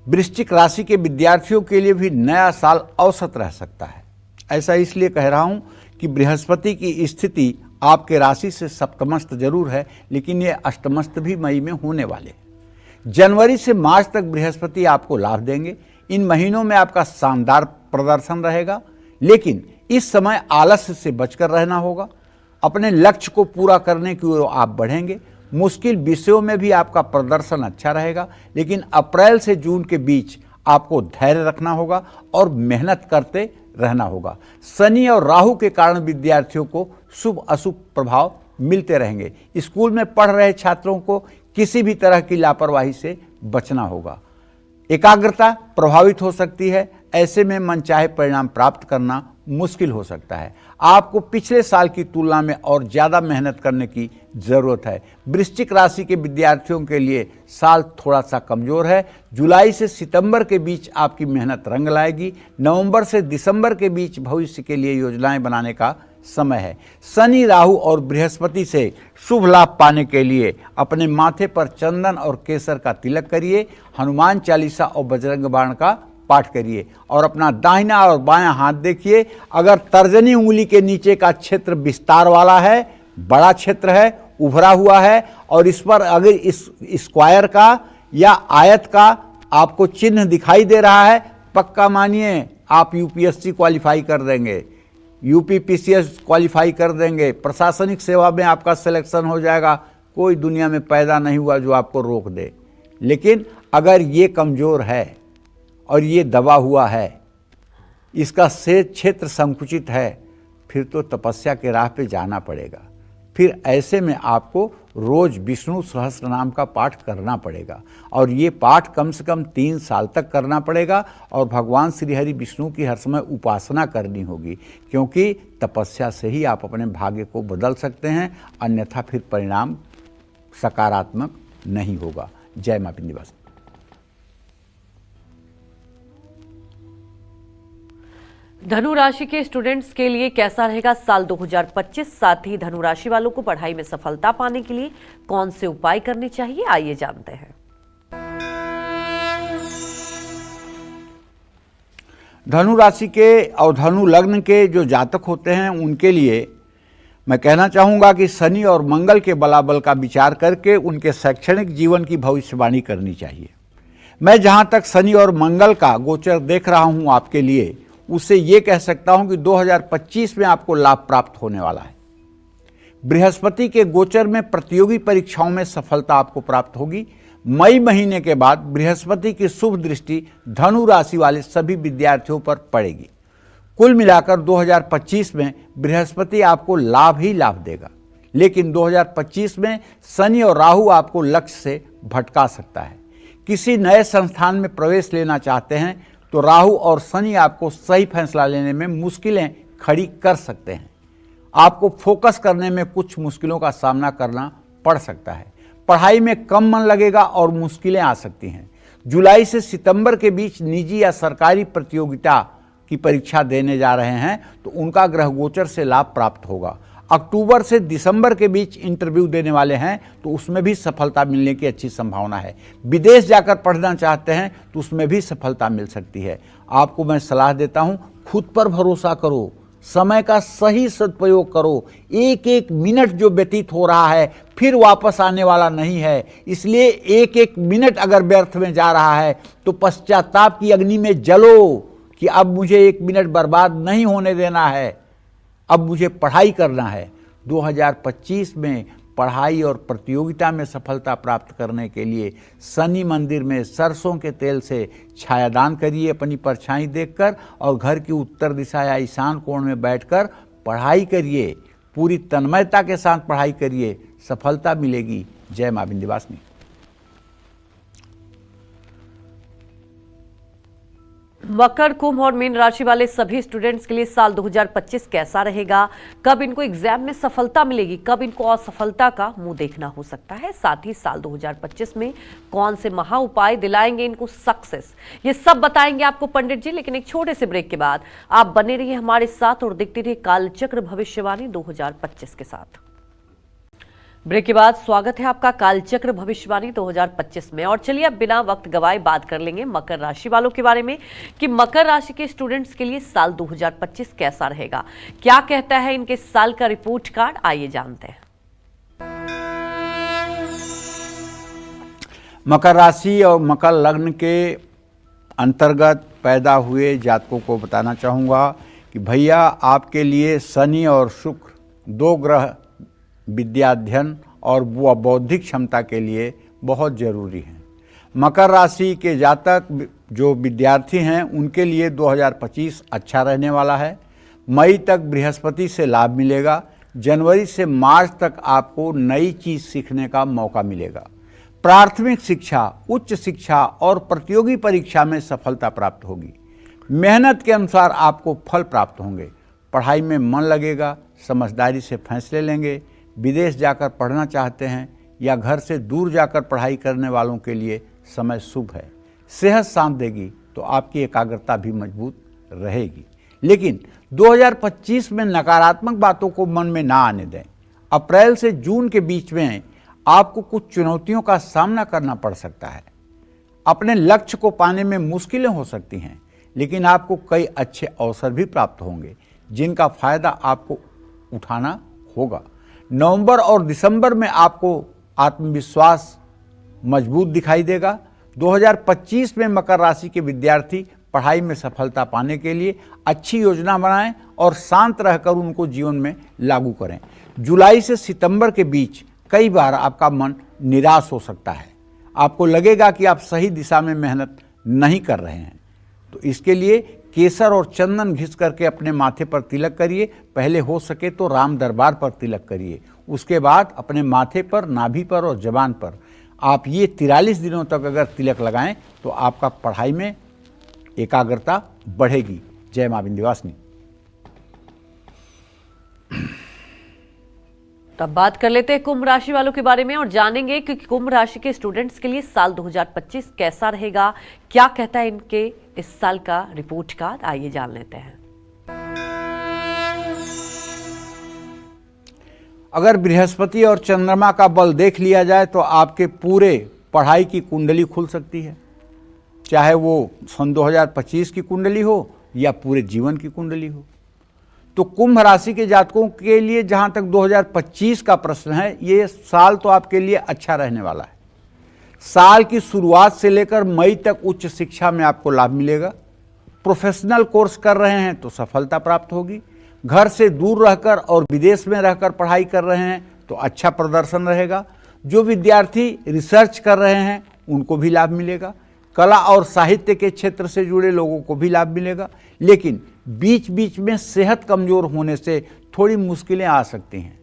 वृश्चिक राशि के विद्यार्थियों के लिए भी नया साल औसत रह सकता है। ऐसा इसलिए कह रहा हूँ कि बृहस्पति की स्थिति आपके राशि से सप्तमस्त जरूर है, लेकिन ये अष्टमस्त भी मई में होने वाले हैं। जनवरी से मार्च तक बृहस्पति आपको लाभ देंगे। इन महीनों में आपका शानदार प्रदर्शन रहेगा, लेकिन इस समय आलस्य से बचकर रहना होगा। अपने लक्ष्य को पूरा करने की ओर आप बढ़ेंगे। मुश्किल विषयों में भी आपका प्रदर्शन अच्छा रहेगा, लेकिन अप्रैल से जून के बीच आपको धैर्य रखना होगा और मेहनत करते रहना होगा। शनि और राहु के कारण विद्यार्थियों को शुभ अशुभ प्रभाव मिलते रहेंगे। स्कूल में पढ़ रहे छात्रों को किसी भी तरह की लापरवाही से बचना होगा। एकाग्रता प्रभावित हो सकती है। ऐसे में मनचाहे परिणाम प्राप्त करना मुश्किल हो सकता है। आपको पिछले साल की तुलना में और ज़्यादा मेहनत करने की ज़रूरत है। वृश्चिक राशि के विद्यार्थियों के लिए साल थोड़ा सा कमज़ोर है। जुलाई से सितंबर के बीच आपकी मेहनत रंग लाएगी। नवंबर से दिसंबर के बीच भविष्य के लिए योजनाएं बनाने का समय है। शनि, राहु और बृहस्पति से शुभ लाभ पाने के लिए अपने माथे पर चंदन और केसर का तिलक करिए, हनुमान चालीसा और बजरंग बाण का पाठ करिए और अपना दाहिना और बायां हाथ देखिए। अगर तर्जनी उंगली के नीचे का क्षेत्र विस्तार वाला है, बड़ा क्षेत्र है, उभरा हुआ है और इस पर अगर इस स्क्वायर का या आयत का आपको चिन्ह दिखाई दे रहा है, पक्का मानिए आप यूपीएससी क्वालिफाई कर देंगे, यूपीपीसीएस क्वालिफाई कर देंगे, प्रशासनिक सेवा में आपका सिलेक्शन हो जाएगा। कोई दुनिया में पैदा नहीं हुआ जो आपको रोक दे। लेकिन अगर ये कमज़ोर है और ये दबा हुआ है, इसका से क्षेत्र संकुचित है, फिर तो तपस्या के राह पे जाना पड़ेगा। फिर ऐसे में आपको रोज विष्णु सहस्त्र नाम का पाठ करना पड़ेगा और ये पाठ कम से कम 3 साल तक करना पड़ेगा और भगवान श्री हरि विष्णु की हर समय उपासना करनी होगी, क्योंकि तपस्या से ही आप अपने भाग्य को बदल सकते हैं, अन्यथा फिर परिणाम सकारात्मक नहीं होगा। जय मां विंध्यवासिनी। धनु राशि के स्टूडेंट्स के लिए कैसा रहेगा साल 2025, साथ ही धनु राशि वालों को पढ़ाई में सफलता पाने के लिए कौन से उपाय करने चाहिए, आइए जानते हैं। धनु राशि के और धनु लग्न के जो जातक होते हैं उनके लिए मैं कहना चाहूँगा कि शनि और मंगल के बलाबल का विचार करके उनके शैक्षणिक जीवन की भविष्यवाणी करनी चाहिए। मैं जहाँ तक शनि और मंगल का गोचर देख रहा हूँ आपके लिए, उससे ये कह सकता हूँ कि 2025 में आपको लाभ प्राप्त होने वाला है। बृहस्पति के गोचर में प्रतियोगी परीक्षाओं में सफलता आपको प्राप्त होगी। मई महीने के बाद बृहस्पति की शुभ दृष्टि धनु राशि वाले सभी विद्यार्थियों पर पड़ेगी। कुल मिलाकर 2025 में बृहस्पति आपको लाभ ही लाभ देगा, लेकिन 2025 में शनि और राहु आपको लक्ष्य से भटका सकता है। किसी नए संस्थान में प्रवेश लेना चाहते हैं तो राहु और शनि आपको सही फैसला लेने में मुश्किलें खड़ी कर सकते हैं। आपको फोकस करने में कुछ मुश्किलों का सामना करना पड़ सकता है। पढ़ाई में कम मन लगेगा और मुश्किलें आ सकती हैं। जुलाई से सितंबर के बीच निजी या सरकारी प्रतियोगिता की परीक्षा देने जा रहे हैं तो उनका ग्रह गोचर से लाभ प्राप्त होगा। अक्टूबर से दिसंबर के बीच इंटरव्यू देने वाले हैं तो उसमें भी सफलता मिलने की अच्छी संभावना है। विदेश जाकर पढ़ना चाहते हैं तो उसमें भी सफलता मिल सकती है। आपको मैं सलाह देता हूं, खुद पर भरोसा करो, समय का सही सदुपयोग करो। एक एक मिनट जो व्यतीत हो रहा है फिर वापस आने वाला नहीं है, इसलिए एक एक मिनट अगर व्यर्थ में जा रहा है तो पश्चाताप की अग्नि में जलो कि अब मुझे एक मिनट बर्बाद नहीं होने देना है, अब मुझे पढ़ाई करना है। 2025 में पढ़ाई और प्रतियोगिता में सफलता प्राप्त करने के लिए शनि मंदिर में सरसों के तेल से छायादान करिए अपनी परछाई देखकर, और घर की उत्तर दिशा या ईशान कोण में बैठकर पढ़ाई करिए। पूरी तन्मयता के साथ पढ़ाई करिए, सफलता मिलेगी। जय मां विंध्यवासिनी। मकर, कुंभ और मीन राशि वाले सभी स्टूडेंट्स के लिए साल 2025 कैसा रहेगा, कब इनको एग्जाम में सफलता मिलेगी, कब इनको असफलता का मुंह देखना हो सकता है, साथ ही साल 2025 में कौन से महा उपाय दिलाएंगे इनको सक्सेस, ये सब बताएंगे आपको पंडित जी। लेकिन एक छोटे से ब्रेक के बाद आप बने रहिए हमारे साथ और देखते रहिए कालचक्र भविष्यवाणी 2025 के साथ। ब्रेक के बाद स्वागत है आपका कालचक्र भविष्यवाणी 2025 में। और चलिए अब बिना वक्त गवाए बात कर लेंगे मकर राशि वालों के बारे में कि मकर राशि के स्टूडेंट्स के लिए साल 2025 कैसा रहेगा, क्या कहता है इनके साल का रिपोर्ट कार्ड, आइए जानते हैं। मकर राशि और मकर लग्न के अंतर्गत पैदा हुए जातकों को बताना चाहूँगा कि भैया आपके लिए शनि और शुक्र दो ग्रह विद्या अध्ययन और बौद्धिक क्षमता के लिए बहुत ज़रूरी हैं। मकर राशि के जातक जो विद्यार्थी हैं उनके लिए 2025 अच्छा रहने वाला है। मई तक बृहस्पति से लाभ मिलेगा। जनवरी से मार्च तक आपको नई चीज़ सीखने का मौका मिलेगा। प्राथमिक शिक्षा, उच्च शिक्षा और प्रतियोगी परीक्षा में सफलता प्राप्त होगी। मेहनत के अनुसार आपको फल प्राप्त होंगे। पढ़ाई में मन लगेगा, समझदारी से फैसले लेंगे। विदेश जाकर पढ़ना चाहते हैं या घर से दूर जाकर पढ़ाई करने वालों के लिए समय शुभ है। सेहत साथ देगी तो आपकी एकाग्रता भी मजबूत रहेगी। लेकिन 2025 में नकारात्मक बातों को मन में ना आने दें। अप्रैल से जून के बीच में आपको कुछ चुनौतियों का सामना करना पड़ सकता है। अपने लक्ष्य को पाने में मुश्किलें हो सकती हैं, लेकिन आपको कई अच्छे अवसर भी प्राप्त होंगे जिनका फायदा आपको उठाना होगा। नवंबर और दिसंबर में आपको आत्मविश्वास मजबूत दिखाई देगा। 2025 में मकर राशि के विद्यार्थी पढ़ाई में सफलता पाने के लिए अच्छी योजना बनाएं और शांत रहकर उनको जीवन में लागू करें। जुलाई से सितंबर के बीच कई बार आपका मन निराश हो सकता है। आपको लगेगा कि आप सही दिशा में मेहनत नहीं कर रहे हैं, तो इसके लिए केसर और चंदन घिस करके अपने माथे पर तिलक करिए। पहले हो सके तो राम दरबार पर तिलक करिए, उसके बाद अपने माथे पर, नाभि पर और जबान पर आप ये 43 दिनों तक अगर तिलक लगाएं तो आपका पढ़ाई में एकाग्रता बढ़ेगी। जय मां विंध्यवासिनी। तो अब बात कर लेते हैं कुंभ राशि वालों के बारे में और जानेंगे कि कुंभ राशि के स्टूडेंट्स के लिए साल 2025 कैसा रहेगा, क्या कहता है इनके इस साल का रिपोर्ट कार्ड, आइए जान लेते हैं। अगर बृहस्पति और चंद्रमा का बल देख लिया जाए तो आपके पूरे पढ़ाई की कुंडली खुल सकती है, चाहे वो सन 2025 की कुंडली हो या पूरे जीवन की कुंडली हो। तो कुंभ राशि के जातकों के लिए जहां तक 2025 का प्रश्न है, ये साल तो आपके लिए अच्छा रहने वाला है। साल की शुरुआत से लेकर मई तक उच्च शिक्षा में आपको लाभ मिलेगा। प्रोफेशनल कोर्स कर रहे हैं तो सफलता प्राप्त होगी। घर से दूर रहकर और विदेश में रहकर पढ़ाई कर रहे हैं तो अच्छा प्रदर्शन रहेगा। जो विद्यार्थी रिसर्च कर रहे हैं उनको भी लाभ मिलेगा। कला और साहित्य के क्षेत्र से जुड़े लोगों को भी लाभ मिलेगा। लेकिन बीच बीच में सेहत कमजोर होने से थोड़ी मुश्किलें आ सकती हैं।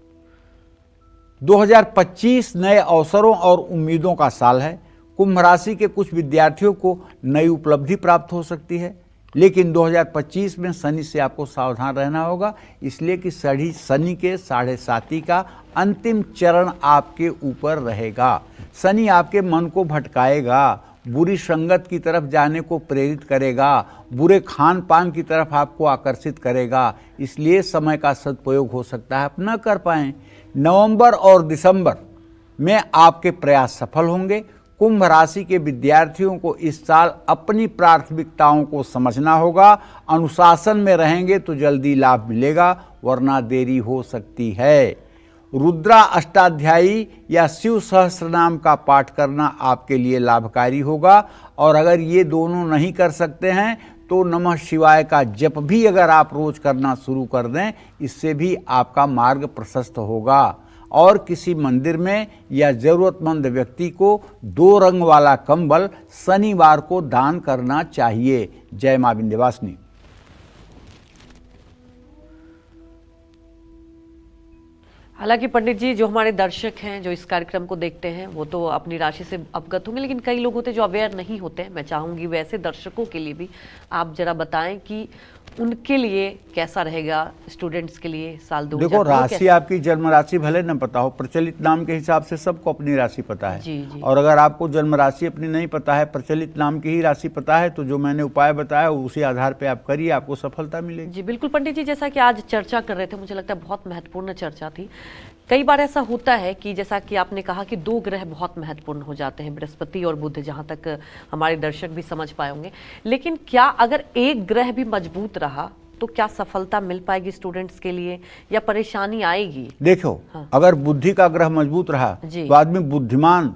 2025 नए अवसरों और उम्मीदों का साल है। कुंभ राशि के कुछ विद्यार्थियों को नई उपलब्धि प्राप्त हो सकती है, लेकिन 2025 में शनि से आपको सावधान रहना होगा, इसलिए कि शनि के 7.5 का अंतिम चरण आपके ऊपर रहेगा। शनि आपके मन को भटकाएगा, बुरी संगत की तरफ जाने को प्रेरित करेगा, बुरे खान पान की तरफ आपको आकर्षित करेगा। इसलिए समय का सदुपयोग हो सकता है आप न कर पाएं। नवंबर और दिसंबर में आपके प्रयास सफल होंगे। कुंभ राशि के विद्यार्थियों को इस साल अपनी प्राथमिकताओं को समझना होगा। अनुशासन में रहेंगे तो जल्दी लाभ मिलेगा, वरना देरी हो सकती है। रुद्रा अष्टाध्यायी या शिव सहस्त्रनाम का पाठ करना आपके लिए लाभकारी होगा। और अगर ये दोनों नहीं कर सकते हैं तो नमः शिवाय का जप भी अगर आप रोज करना शुरू कर दें, इससे भी आपका मार्ग प्रशस्त होगा। और किसी मंदिर में या जरूरतमंद व्यक्ति को 2 रंग वाला कंबल शनिवार को दान करना चाहिए। जय मां विंध्यवासिनी। हालांकि पंडित जी, जो हमारे दर्शक हैं जो इस कार्यक्रम को देखते हैं वो तो अपनी राशि से अवगत होंगे, लेकिन कई लोग होते हैं जो अवेयर नहीं होते हैं। मैं चाहूंगी वैसे दर्शकों के लिए भी आप जरा बताएं कि उनके लिए कैसा रहेगा, स्टूडेंट्स के लिए साल 2000। देखो, राशि आपकी जन्म राशि भले न पता हो, प्रचलित नाम के हिसाब से सबको अपनी राशि पता है। जी। और अगर आपको जन्म राशि अपनी नहीं पता है, प्रचलित नाम की ही राशि पता है, तो जो मैंने उपाय बताया उसी आधार पे आप करिए, आपको सफलता मिलेगी। जी बिल्कुल पंडित जी, जैसा कि आज चर्चा कर रहे थे, मुझे लगता है बहुत महत्वपूर्ण चर्चा थी। कई बार ऐसा होता है कि जैसा कि आपने कहा कि 2 ग्रह बहुत महत्वपूर्ण हो जाते हैं, बृहस्पति और बुध, जहां तक हमारे दर्शक भी समझ पाए होंगे। लेकिन क्या अगर एक ग्रह भी मजबूत रहा तो क्या सफलता मिल पाएगी स्टूडेंट्स के लिए या परेशानी आएगी? देखो, अगर बुद्धि का ग्रह मजबूत रहा तो आदमी बुद्धिमान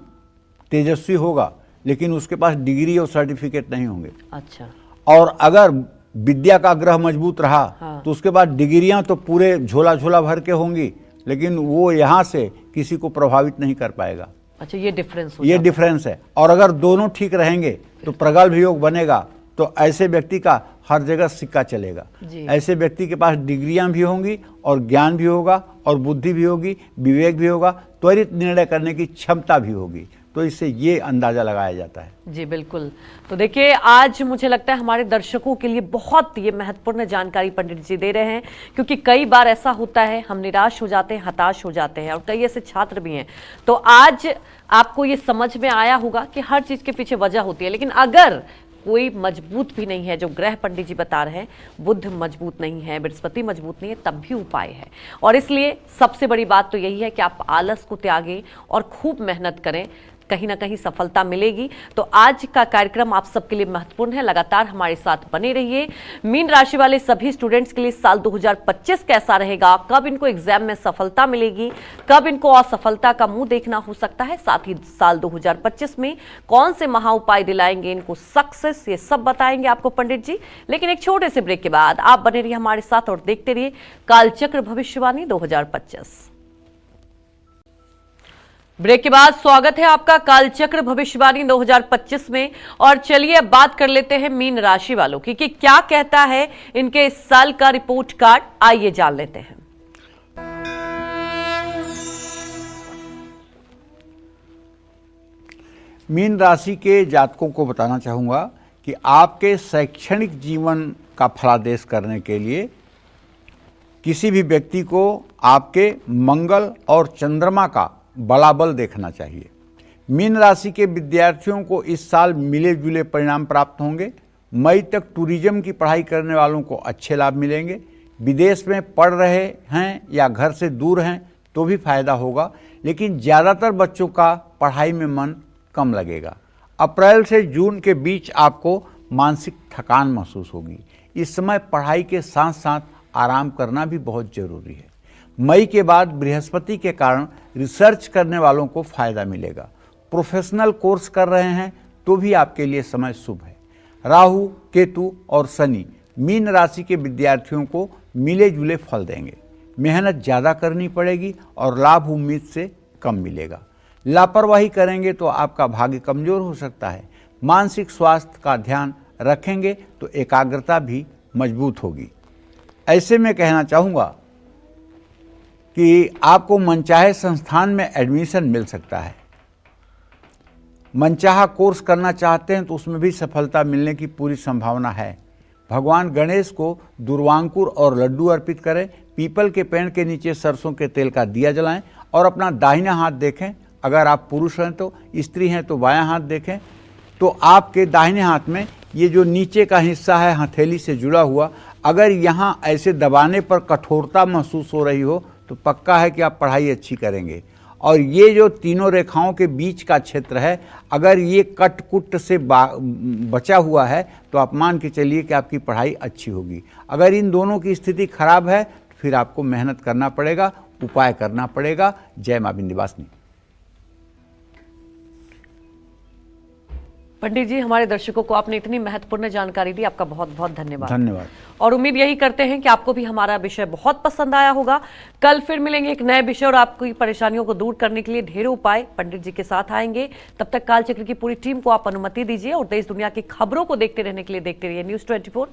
तेजस्वी होगा, लेकिन उसके पास डिग्री और सर्टिफिकेट नहीं होंगे। अच्छा। और अगर विद्या का ग्रह मजबूत रहा तो उसके बाद डिग्रियां तो पूरे झोला झोला भर के होंगी, लेकिन वो यहाँ से किसी को प्रभावित नहीं कर पाएगा। अच्छा, ये डिफरेंस है। और अगर दोनों ठीक रहेंगे तो प्रगल्भ योग बनेगा, तो ऐसे व्यक्ति का हर जगह सिक्का चलेगा। ऐसे व्यक्ति के पास डिग्रियां भी होंगी और ज्ञान भी होगा और बुद्धि भी होगी, विवेक भी होगा, त्वरित निर्णय करने की क्षमता भी होगी। तो इससे ये अंदाजा लगाया जाता है। जी बिल्कुल। तो देखिए, आज मुझे लगता है हमारे दर्शकों के लिए बहुत ये महत्वपूर्ण जानकारी पंडित जी दे रहे हैं, क्योंकि कई बार ऐसा होता है हम निराश हो जाते हैं, हताश हो जाते हैं, और कई ऐसे छात्र भी हैं। तो आज आपको ये समझ में आया होगा कि हर चीज के पीछे वजह होती है, लेकिन अगर कोई मजबूत भी नहीं है, जो ग्रह पंडित जी बता रहे हैं, बुध मजबूत नहीं है, बृहस्पति मजबूत नहीं है, तब भी उपाय है। और इसलिए सबसे बड़ी बात तो यही है कि आप आलस को त्यागें और खूब मेहनत करें, कहीं ना कहीं सफलता मिलेगी। तो आज का कार्यक्रम आप सबके लिए महत्वपूर्ण है, लगातार हमारे साथ बने रहिए। मीन राशि वाले सभी स्टूडेंट्स के लिए साल 2025 कैसा रहेगा, कब इनको एग्जाम में सफलता मिलेगी, कब इनको असफलता का मुंह देखना हो सकता है, साथ ही साल 2025 में कौन से महा उपाय दिलाएंगे इनको सक्सेस, ये सब बताएंगे आपको पंडित जी। लेकिन एक छोटे से ब्रेक के बाद आप बने रहिए हमारे साथ और देखते रहिए कालचक्र भविष्यवाणी 2025। ब्रेक के बाद स्वागत है आपका कालचक्र भविष्यवाणी 2025 में। और चलिए अब बात कर लेते हैं मीन राशि वालों की कि क्या कहता है इनके इस साल का रिपोर्ट कार्ड। आइए जान लेते हैं। मीन राशि के जातकों को बताना चाहूंगा कि आपके शैक्षणिक जीवन का फलादेश करने के लिए किसी भी व्यक्ति को आपके मंगल और चंद्रमा का बलाबल देखना चाहिए। मीन राशि के विद्यार्थियों को इस साल मिले जुले परिणाम प्राप्त होंगे। मई तक टूरिज्म की पढ़ाई करने वालों को अच्छे लाभ मिलेंगे। विदेश में पढ़ रहे हैं या घर से दूर हैं तो भी फायदा होगा, लेकिन ज़्यादातर बच्चों का पढ़ाई में मन कम लगेगा। अप्रैल से जून के बीच आपको मानसिक थकान महसूस होगी। इस समय पढ़ाई के साथ साथ आराम करना भी बहुत जरूरी है। मई के बाद बृहस्पति के कारण रिसर्च करने वालों को फायदा मिलेगा। प्रोफेशनल कोर्स कर रहे हैं तो भी आपके लिए समय शुभ है। राहु, केतु और शनि मीन राशि के विद्यार्थियों को मिले जुले फल देंगे। मेहनत ज़्यादा करनी पड़ेगी और लाभ उम्मीद से कम मिलेगा। लापरवाही करेंगे तो आपका भाग्य कमजोर हो सकता है। मानसिक स्वास्थ्य का ध्यान रखेंगे तो एकाग्रता भी मजबूत होगी। ऐसे में कहना चाहूँगा कि आपको मनचाहे संस्थान में एडमिशन मिल सकता है। मनचाहा कोर्स करना चाहते हैं तो उसमें भी सफलता मिलने की पूरी संभावना है। भगवान गणेश को दुर्वांकुर और लड्डू अर्पित करें। पीपल के पेड़ के नीचे सरसों के तेल का दिया जलाएं और अपना दाहिना हाथ देखें। अगर आप पुरुष हैं तो, स्त्री हैं तो बायां हाथ देखें। तो आपके दाहिने हाथ में ये जो नीचे का हिस्सा है हथेली से जुड़ा हुआ, अगर यहाँ ऐसे दबाने पर कठोरता महसूस हो रही हो तो पक्का है कि आप पढ़ाई अच्छी करेंगे। और ये जो तीनों रेखाओं के बीच का क्षेत्र है, अगर ये कट कुट से बचा हुआ है तो आप मान के चलिए कि आपकी पढ़ाई अच्छी होगी। अगर इन दोनों की स्थिति खराब है तो फिर आपको मेहनत करना पड़ेगा, उपाय करना पड़ेगा। जय मां विंध्यवासिनी। पंडित जी, हमारे दर्शकों को आपने इतनी महत्वपूर्ण जानकारी दी, आपका बहुत बहुत धन्यवाद। धन्यवाद। और उम्मीद यही करते हैं कि आपको भी हमारा विषय बहुत पसंद आया होगा। कल फिर मिलेंगे एक नए विषय और आपकी परेशानियों को दूर करने के लिए ढेरों उपाय पंडित जी के साथ आएंगे। तब तक कालचक्र की पूरी टीम को आप अनुमति दीजिए और देश दुनिया की खबरों को देखते रहने के लिए देखते रहिए News 24।